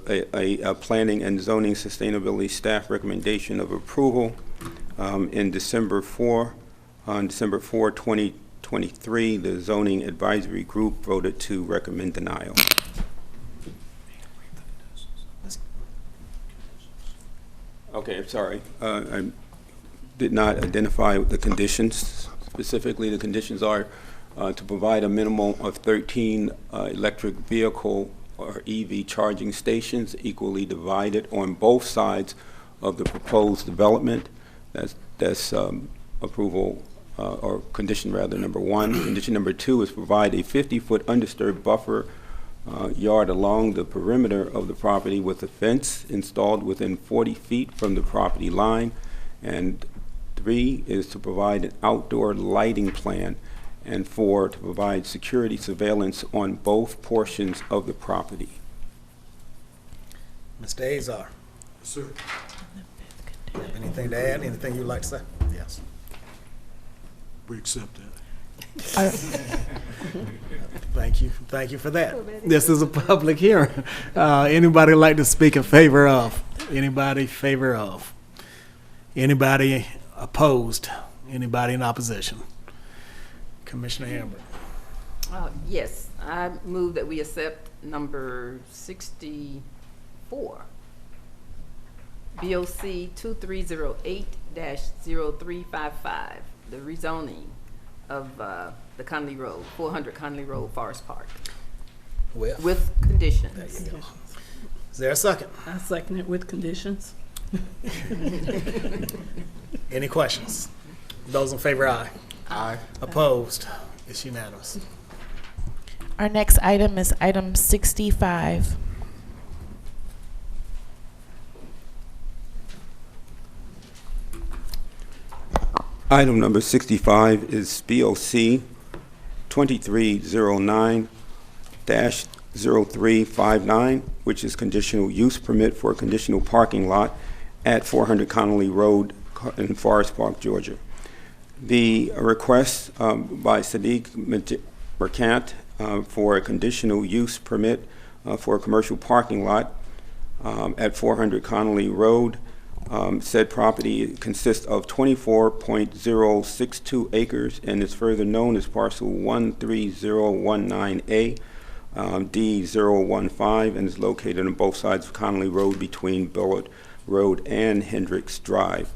planning and zoning sustainability staff recommendation of approval. On December 4, 2023, the zoning advisory group voted to recommend denial. Okay, I'm sorry. I did not identify the conditions. Specifically, the conditions are to provide a minimum of 13 electric vehicle or EV charging stations equally divided on both sides of the proposed development. That's approval or condition rather number one. Condition number two is provide a 50-foot undisturbed buffer yard along the perimeter of the property with a fence installed within 40 feet from the property line, and 3 is to provide an outdoor lighting plan, and 4, to provide security surveillance on both portions of the property. Mr. Azar, Yes, sir. have anything to add? Anything you'd like to say? Yes. We accept that. Thank you. Thank you for that. This is a public hearing. Anybody like to speak in favor of? Anybody favor of? Anybody opposed? Anybody in opposition? Commissioner Hamburg. Yes, I move that we accept number 64, BOC 2308-0355, the rezoning of the Conley Road, 400 Conley Road, Forest Park, with conditions. There you go. Is there a second? I second it with conditions. Any questions? Those in favor, aye. Aye. Opposed? It's unanimous. Our next item is item 65. Item number 65 is BOC 2309-0359, which is conditional use permit for a conditional parking lot at 400 Connolly Road in Forest Park, Georgia. The request by Sadiq Mercant for a conditional use permit for a commercial parking lot at 400 Connolly Road. Said property consists of 24.062 acres and is further known as parcel 13019A, D015, and is located on both sides of Connolly Road between Billard Road and Hendricks Drive.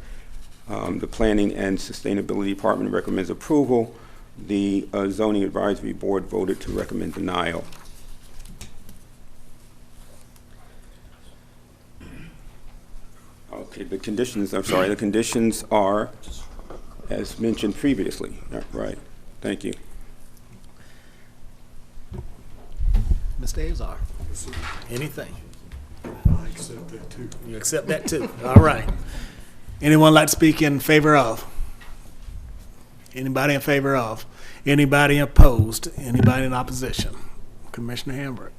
The Planning and Sustainability Department recommends approval. The Zoning Advisory Board voted to recommend denial. Okay, the conditions are as mentioned previously. Right. Thank you. Mr. Azar, anything? I accept that too. You accept that too? All right. Anyone like to speak in favor of? Anybody in favor of? Anybody opposed? Anybody in opposition? Commissioner Hamburg.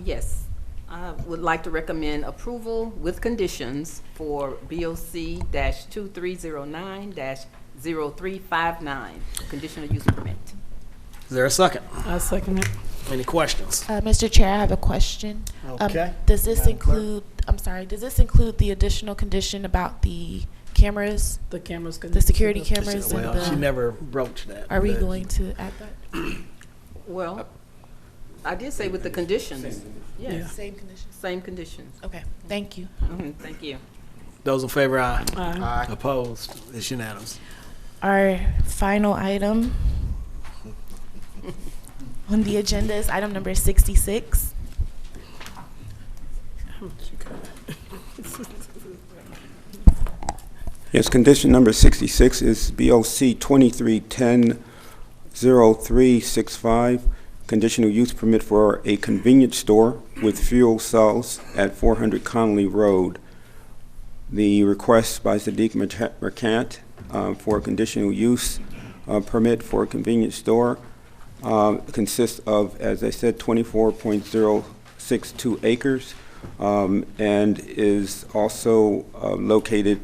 Yes, I would like to recommend approval with conditions for BOC 2309-0359, conditional use permit. Is there a second? I second it. Any questions? Mr. Chair, I have a question. Okay. Does this include, does this include the additional condition about the cameras? The cameras. The security cameras? Well, and she the, never broached that. are we but- going to add that? Well, I did say with the conditions. Yes. Same conditions? Same conditions. Okay, thank you. Thank you. Those in favor, aye. Aye. Opposed? It's unanimous. Our final item on the agenda is item number 66. Yes, condition number 66 is BOC 2310-0365, conditional use permit for a convenience store with fuel cells at 400 Conley Road. The request by Sadiq Mercant for a conditional use permit for a convenience store consists of, as I said, 24.062 acres and is also located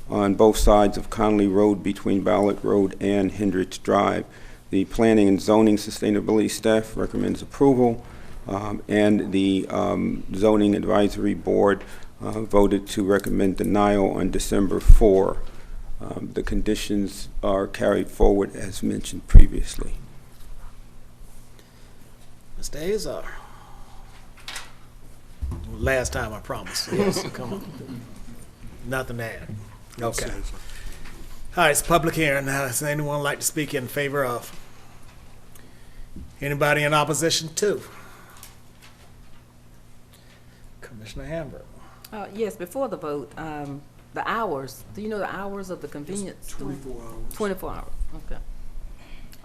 on both sides of Conley Road between Ballard Road and Hendricks Drive. The Planning and Zoning Sustainability staff recommends approval, and the Zoning Advisory Board voted to recommend denial on December 4. The conditions are carried forward as mentioned previously. Mr. Azar. Last time, I promise. Yes, come on. Nothing to add. Okay. All right, it's a public hearing now. Does anyone like to speak in favor of? Anybody in opposition to? Commissioner Hamburg. Yes, before the vote, the hours, do you know the hours of the convenience store? 24 hours. 24 hours, okay.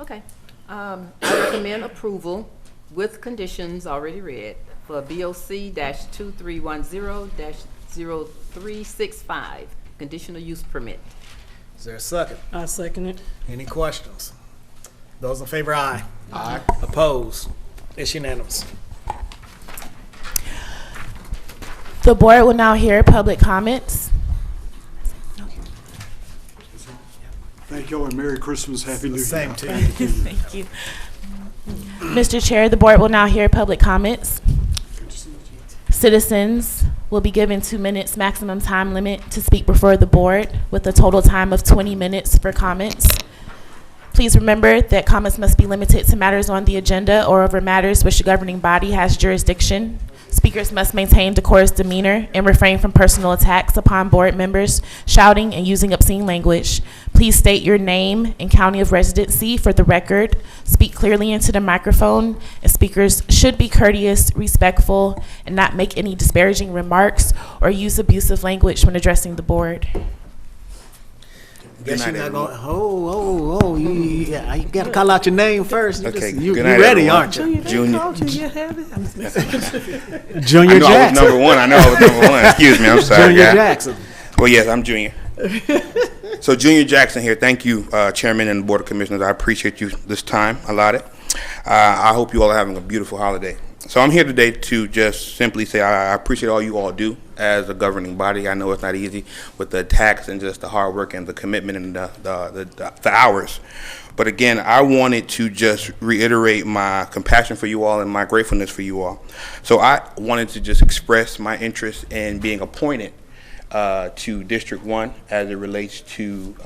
Okay. I recommend approval with conditions already read for BOC 2310-0365, conditional use permit. Is there a second? I second it. Any questions? Those in favor, aye. Aye. Opposed? It's unanimous. The board will now hear public comments. Thank y'all and Merry Christmas, Happy New Year. Same to you. Thank you. Mr. Chair, the board will now hear public comments. Citizens will be given 2 minutes maximum time limit to speak before the board with a total time of 20 minutes for comments. Please remember that comments must be limited to matters on the agenda or over matters which the governing body has jurisdiction. Speakers must maintain decorous demeanor and refrain from personal attacks upon board members, shouting and using obscene language. Please state your name and county of residency for the record. Speak clearly into the microphone, and speakers should be courteous, respectful, and not make any disparaging remarks or use abusive language when addressing the board. Guess you're not going. You got to call out your name first. Okay, You good night, ready, everyone. aren't you? Junior. Junior I know Jackson. I was number one. I know I was number one. Excuse me. I'm sorry. Junior yeah. Jackson. Well, yes, I'm Junior. So Junior Jackson here. Thank you, Chairman and Board of Commissioners. I appreciate you this time allotted. I hope you all are having a beautiful holiday. So I'm here today to just simply say I appreciate all you all do as a governing body. I know it's not easy with the attacks and just the hard work and the commitment and the hours. But again, I wanted to just reiterate my compassion for you all and my gratefulness for you all. So I wanted to just express my interest in being appointed to District 1 as it relates to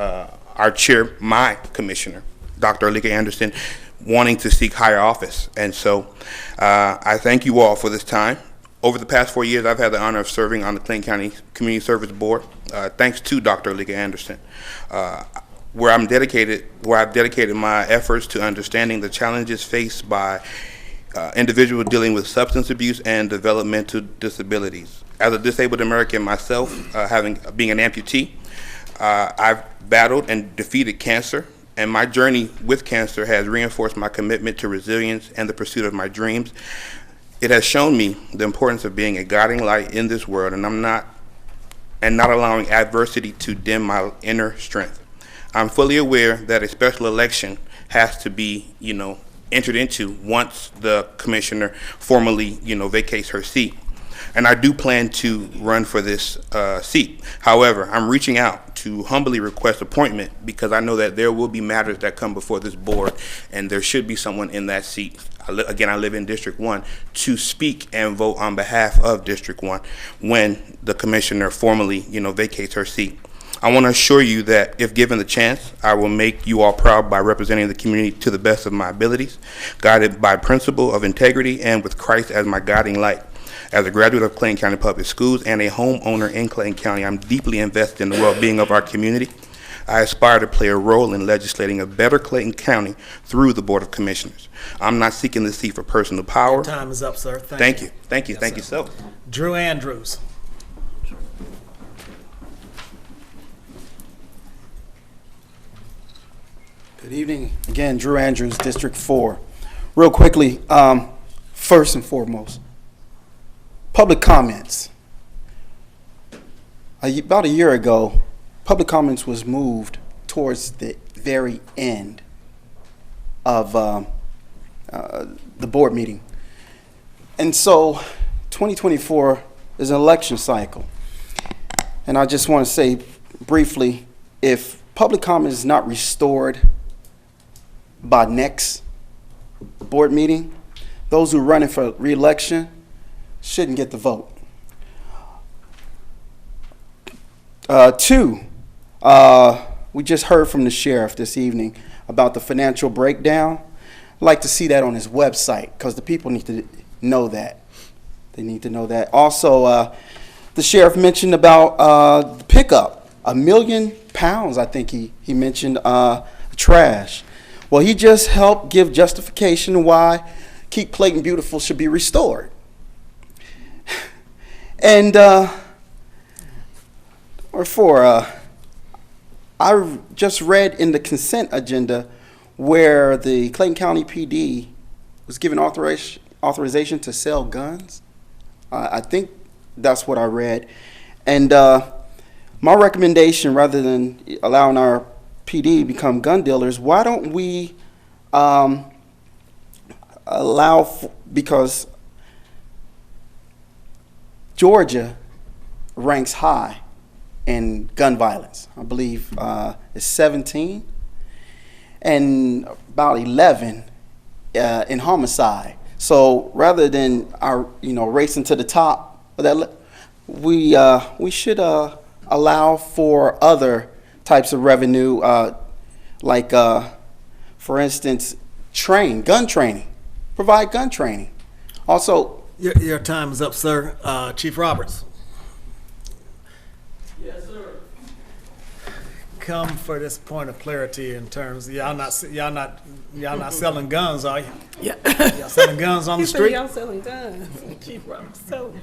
our chair, my commissioner, Dr. Alika Anderson, wanting to seek higher office. And so I thank you all for this time. Over the past 4 years, I've had the honor of serving on the Clayton County Community Service Board, thanks to Dr. Alika Anderson, where I've dedicated my efforts to understanding the challenges faced by individuals dealing with substance abuse and developmental disabilities. As a disabled American myself, being an amputee, I've battled and defeated cancer. And my journey with cancer has reinforced my commitment to resilience and the pursuit of my dreams. It has shown me the importance of being a guiding light in this world, and not allowing adversity to dim my inner strength. I'm fully aware that a special election has to be, entered into once the commissioner formally, vacates her seat. And I do plan to run for this seat. However, I'm reaching out to humbly request appointment because I know that there will be matters that come before this board, and there should be someone in that seat. Again, I live in District 1 to speak and vote on behalf of District 1 when the commissioner formally, vacates her seat. I want to assure you that if given the chance, I will make you all proud by representing the community to the best of my abilities, guided by principle of integrity and with Christ as my guiding light. As a graduate of Clayton County Public Schools and a homeowner in Clayton County, I'm deeply invested in the well-being of our community. I aspire to play a role in legislating a better Clayton County through the Board of Commissioners. I'm not seeking this seat for personal power. Your time is up, sir. Thank you. Thank you. Yes, Thank you sir. so. Drew Andrews. Good evening. Again, Drew Andrews, District 4. Real quickly, first and foremost, public comments. About a year ago, public comments was moved towards the very end of the board meeting. And so 2024 is an election cycle. And I just want to say briefly, if public comment is not restored by next board meeting, those who are running for re-election shouldn't get the vote. Two, we just heard from the sheriff this evening about the financial breakdown. I'd like to see that on his website because the people need to know that. They need to know that. Also, the sheriff mentioned about the pickup, 1 million pounds, I think he mentioned, trash. Well, he just helped give justification why Keep Clayton Beautiful should be restored. And I just read in the consent agenda where the Clayton County PD was given authorization to sell guns. I think that's what I read. And my recommendation, rather than allowing our PD become gun dealers, why don't we because Georgia ranks high in gun violence. I believe it's 17 and about 11 in homicide. So rather than our racing to the top, we should allow for other types of revenue, like for instance, gun training, provide gun training. Also, Your time is up, sir. Chief Roberts. Yes, sir. Come for this point of clarity in terms. Y'all not selling guns, are you? Yeah. Y'all selling guns on the street? Y'all selling guns. Chief Roberts. So.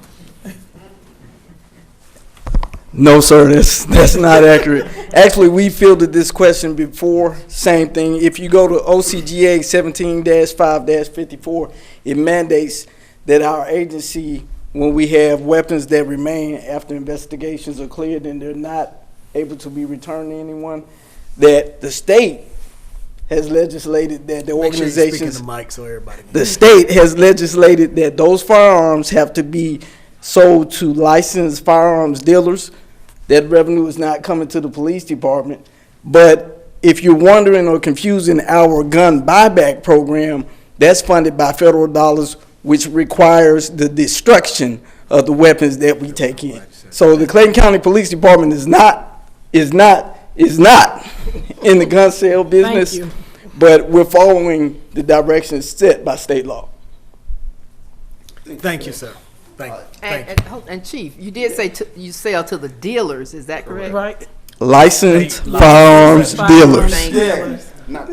No, sir, that's not accurate. Actually, we fielded this question before. Same thing. If you go to OCGA 17-5-54, it mandates that our agency, when we have weapons that remain after investigations are cleared and they're not able to be returned to anyone, that the state has legislated that the organizations, Make sure you speak in the mic so everybody can the state has legislated that those firearms have to be sold to licensed firearms dealers. That revenue is not coming to the police department. But if you're wondering or confusing our gun buyback program, that's funded by federal dollars, which requires the destruction of the weapons that we take in. So the Clayton County Police Department is not in the gun sale business, but we're following the directions set by state law. Thank you, sir. Thank you. And Chief, you did say you sell to the dealers, is that correct? Right. Licensed firearms dealers.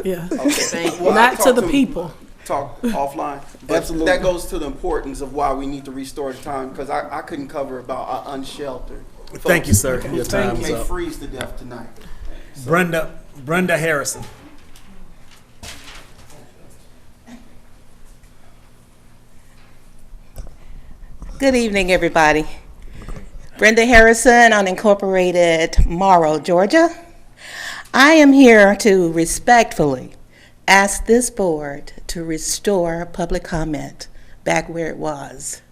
Yeah. Okay. Not to the people. Talk offline. Absolutely. That goes to the importance of why we need to restore the time, because I couldn't cover about our unsheltered folks. Thank you, sir. Your time is may up. freeze to death tonight. Brenda Harrison. Good evening, everybody. Brenda Harrison, unincorporated Morrow, Georgia. I am here to respectfully ask this board to restore public comment back where it was.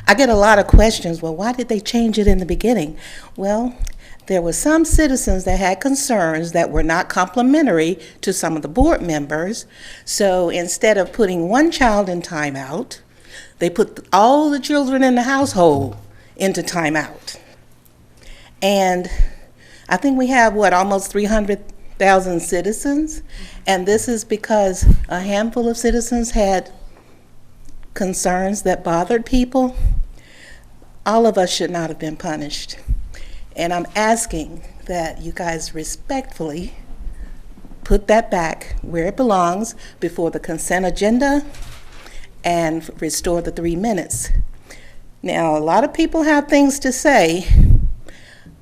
I get a lot of questions, well, why did they change it in the beginning? Well, there were some citizens that had concerns that were not complimentary to some of the board members. So instead of putting one child in timeout, they put all the children in the household into timeout. And I think we have, almost 300,000 citizens. And this is because a handful of citizens had concerns that bothered people. All of us should not have been punished. And I'm asking that you guys respectfully put that back where it belongs before the consent agenda and restore the 3 minutes. Now, a lot of people have things to say.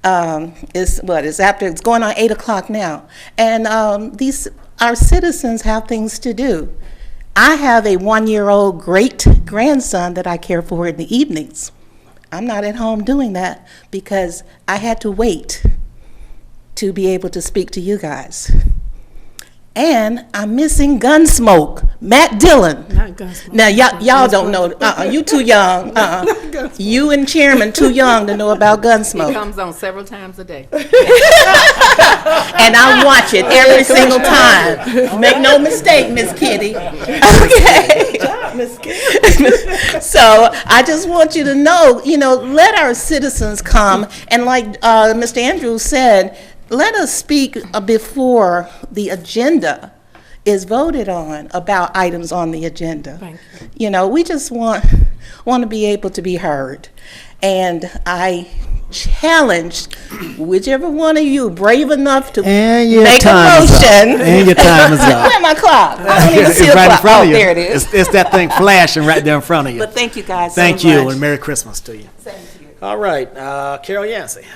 It's going on 8 o'clock now. And our citizens have things to do. I have a 1-year-old great grandson that I care for in the evenings. I'm not at home doing that because I had to wait to be able to speak to you guys. And I'm missing Gunsmoke, Matt Dillon. Not Gunsmoke. Now, y'all don't know. You too young. You and Chairman too young to know about Gunsmoke. It comes on several times a day. And I watch it every single time. Make no mistake, Miss Kitty. Okay. So I just want you to know, let our citizens come, and like Mr. Andrews said, let us speak before the agenda is voted on about items on the agenda. Thank you. We just want to be able to be heard. And I challenged whichever one of you brave enough to make a motion. And your time is up. Where's my clock? I don't even see a right in clock. front of you. There it is. It's that thing flashing right there in front of you. But thank you guys so Thank much. you, and Merry Christmas to you. Same to you. All right, Carol Yancey.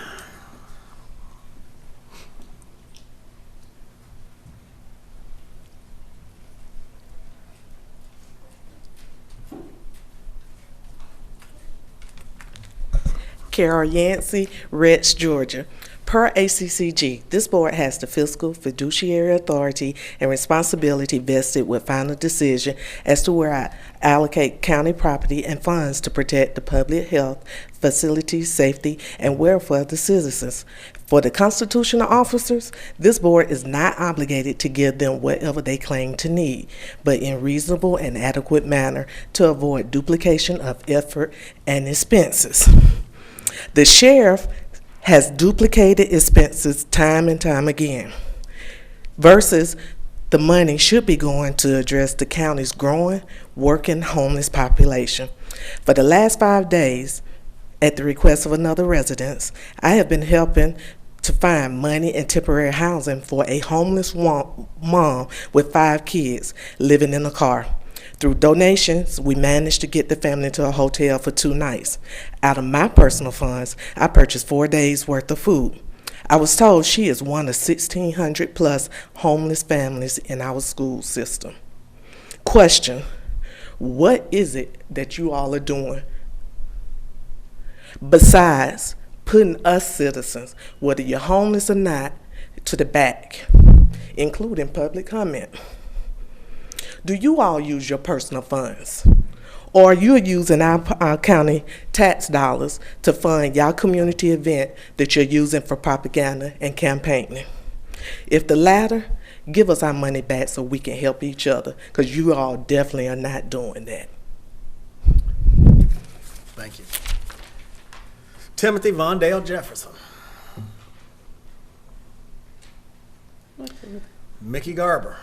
Carol Yancey, Rex, Georgia. Per ACCG, this board has the fiscal, fiduciary authority, and responsibility vested with final decision as to where I allocate county property and funds to protect the public health, facilities, safety, and welfare of the citizens. For the constitutional officers, this board is not obligated to give them whatever they claim to need, but in reasonable and adequate manner to avoid duplication of effort and expenses. The sheriff has duplicated expenses time and time again, versus the money should be going to address the county's growing, working, homeless population. For the last 5 days, at the request of another resident, I have been helping to find money and temporary housing for a homeless mom with 5 kids living in a car. Through donations, we managed to get the family to a hotel for 2 nights. Out of my personal funds, I purchased 4 days worth of food. I was told she is one of 1,600 plus homeless families in our school system. Question, what is it that you all are doing besides putting us citizens, whether you're homeless or not, to the back, including public comment? Do you all use your personal funds? Or you're using our county tax dollars to fund your community event that you're using for propaganda and campaigning? If the latter, give us our money back so we can help each other, because you all definitely are not doing that. Thank you. Timothy Vondale Jefferson. Mickey Garber.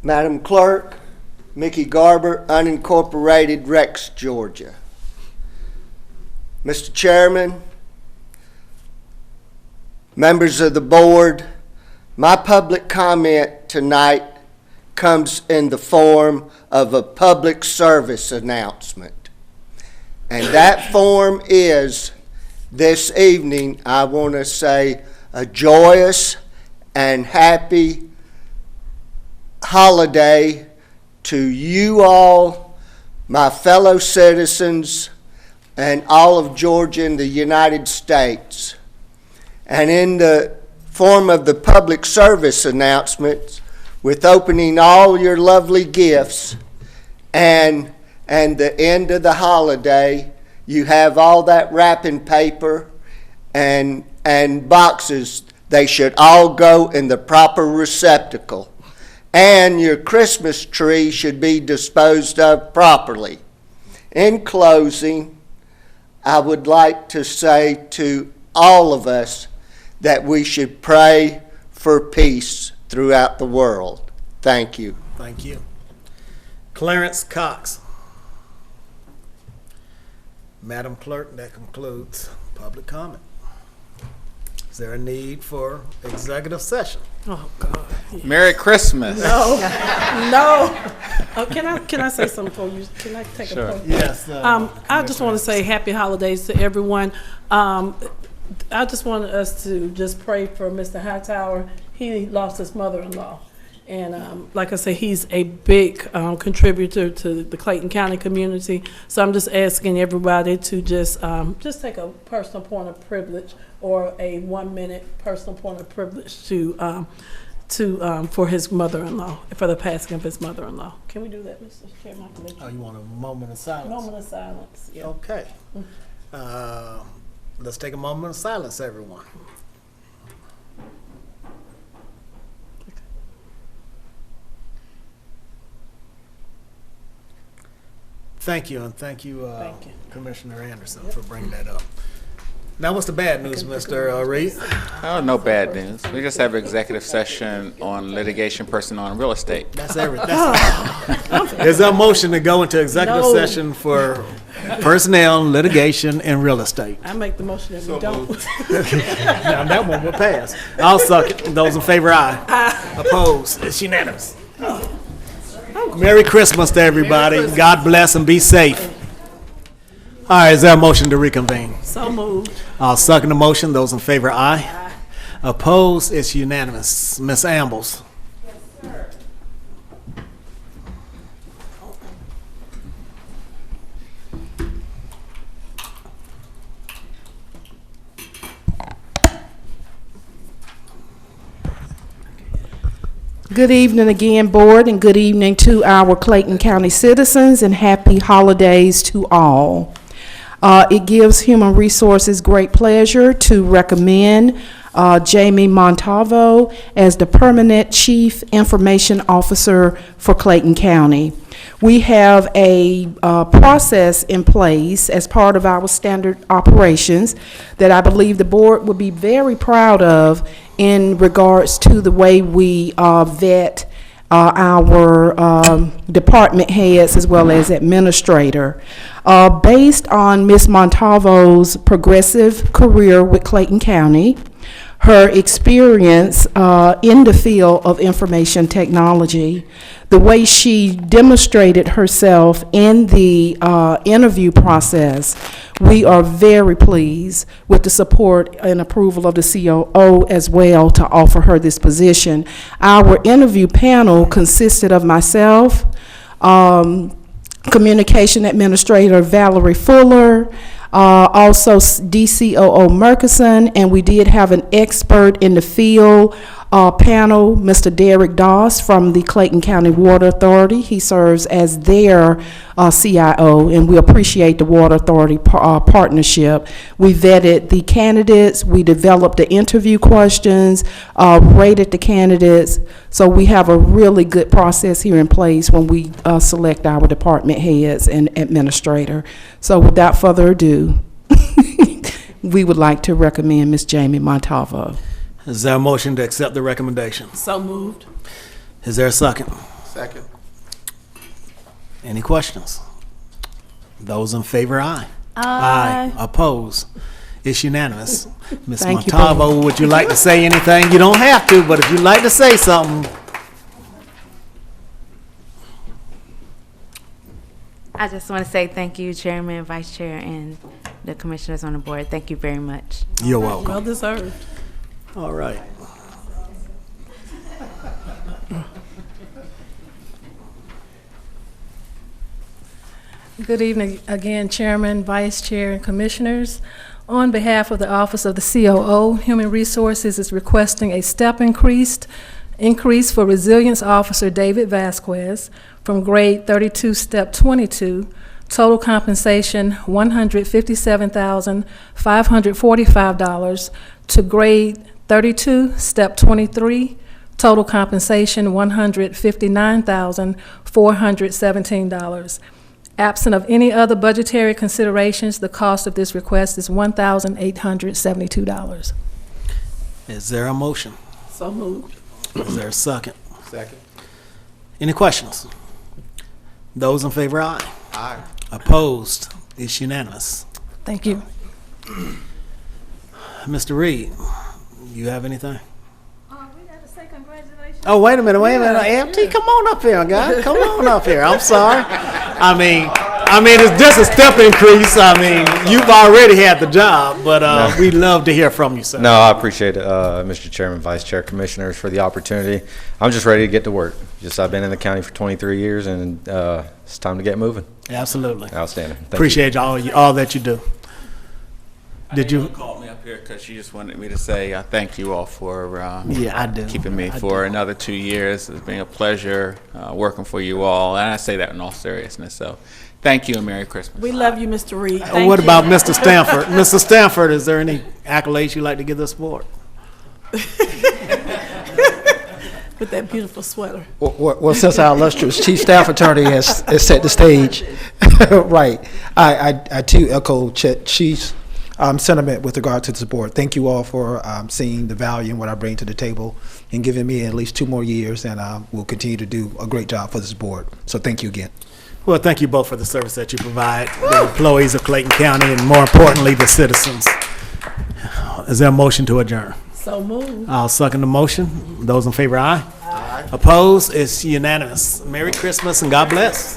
Madam Clerk, Mickey Garber, unincorporated, Rex, Georgia. Mr. Chairman, members of the board, my public comment tonight comes in the form of a public service announcement. And that form is, this evening, I want to say a joyous and happy holiday to you all, my fellow citizens, and all of Georgia and the United States. And in the form of the public service announcements, with opening all your lovely gifts and the end of the holiday, you have all that wrapping paper and boxes. They should all go in the proper receptacle. And your Christmas tree should be disposed of properly. In closing, I would like to say to all of us that we should pray for peace throughout the world. Thank you. Thank you. Clarence Cox. Madam Clerk, that concludes public comment. Is there a need for executive session? Oh, God. Merry Christmas. No, no. Can I say something for you? Can I take Sure. a point? Yes. I just want to say happy holidays to everyone. I just wanted us to just pray for Mr. Hightower. He lost his mother-in-law. And like I said, he's a big contributor to the Clayton County community. So I'm just asking everybody to just take a personal point of privilege, or a 1-minute personal point of privilege to for his mother-in-law, for the passing of his mother-in-law. Can we do that, Mr. Chairman? Oh, you want a moment of silence? Moment of silence. Yeah. Okay. Let's take a moment of silence, everyone. Thank you, and thank you, Commissioner Anderson, for bringing that up. Now, what's the bad news, Mr. Reed? Oh, no bad news. We just have an executive session on litigation, personnel, and real estate. That's everything. Is there a motion to go into executive session for personnel, litigation, and real estate? I make the motion that we don't. Now, that one will pass. I'll suck it. Those in favor, aye. Opposed? It's unanimous. Merry Christmas to everybody. God bless and be safe. All right, is there a motion to reconvene? So moved. I'll second the motion. Those in favor, aye. Opposed? It's unanimous. Ms. Ambles. Good evening again, Board, and good evening to our Clayton County citizens, and happy holidays to all. It gives Human Resources great pleasure to recommend Jamie Montalvo as the permanent Chief Information Officer for Clayton County. We have a process in place as part of our standard operations that I believe the Board would be very proud of in regards to the way we vet our department heads as well as administrator. Based on Ms. Montalvo's progressive career with Clayton County, her experience in the field of information technology, the way she demonstrated herself in the interview process, we are very pleased with the support and approval of the COO as well to offer her this position. Our interview panel consisted of myself, Communication Administrator Valerie Fuller, also DCOO Murkison, and we did have an expert in the field panel, Mr. Derek Doss from the Clayton County Water Authority. He serves as their CIO, and we appreciate the Water Authority partnership. We vetted the candidates, we developed the interview questions, rated the candidates, so we have a really good process here in place when we select our department heads and administrator. So without further ado, we would like to recommend Ms. Jamie Montalvo. Is there a motion to accept the recommendation? So moved. Is there a second? Second. Any questions? Those in favor, aye. Aye. Opposed? It's unanimous. Ms. Thank you, Montalvo, would you like to say anything? You don't have to, but if you'd like to say something. I just want to say thank you, Chairman, Vice Chair, and the commissioners on the board. Thank you very much. You're welcome. Well deserved. All right. Good evening again, Chairman, Vice Chair, and Commissioners. On behalf of the Office of the COO, Human Resources is requesting a step increase for Resilience Officer David Vasquez from grade 32, step 22, total compensation $157,545 to grade 32, step 23, total compensation $159,417. Absent of any other budgetary considerations, the cost of this request is $1,872. Is there a motion? So moved. Is there a second? Second. Any questions? Those in favor, aye. Aye. Opposed? It's unanimous. Thank you. Mr. Reed, you have anything? Oh, wait a minute. AMT, come on up here, guys. Come on up here. I'm sorry. I mean, it's just a step increase. I mean, you've already had the job, but we'd love to hear from you, sir. No, I appreciate it, Mr. Chairman, Vice Chair, Commissioners, for the opportunity. I'm just ready to get to work. I've been in the county for 23 years, and it's time to get moving. Absolutely. Outstanding. Thank Appreciate all that you do. Did you call me up here because she just wanted me to say I thank you all for yeah, I do. keeping me for another 2 years. It's been a pleasure working for you all, and I say that in all seriousness. So, thank you and Merry Christmas. We love you, Mr. Reed. What about Mr. Stanford? Mr. Stanford, is there any accolades you'd like to give this board? With that beautiful sweater. Well, since our illustrious Chief Staff Attorney has set the stage, right, I too echo Chief's sentiment with regard to this board. Thank you all for seeing the value in what I bring to the table and giving me at least 2 more years, and we'll continue to do a great job for this board. So thank you again. Well, thank you both for the service that you provide, the employees of Clayton County, and more importantly, the citizens. Is there a motion to adjourn? So moved. I'll second the motion. Those in favor, aye. Aye. Opposed? It's unanimous. Merry Christmas and God bless.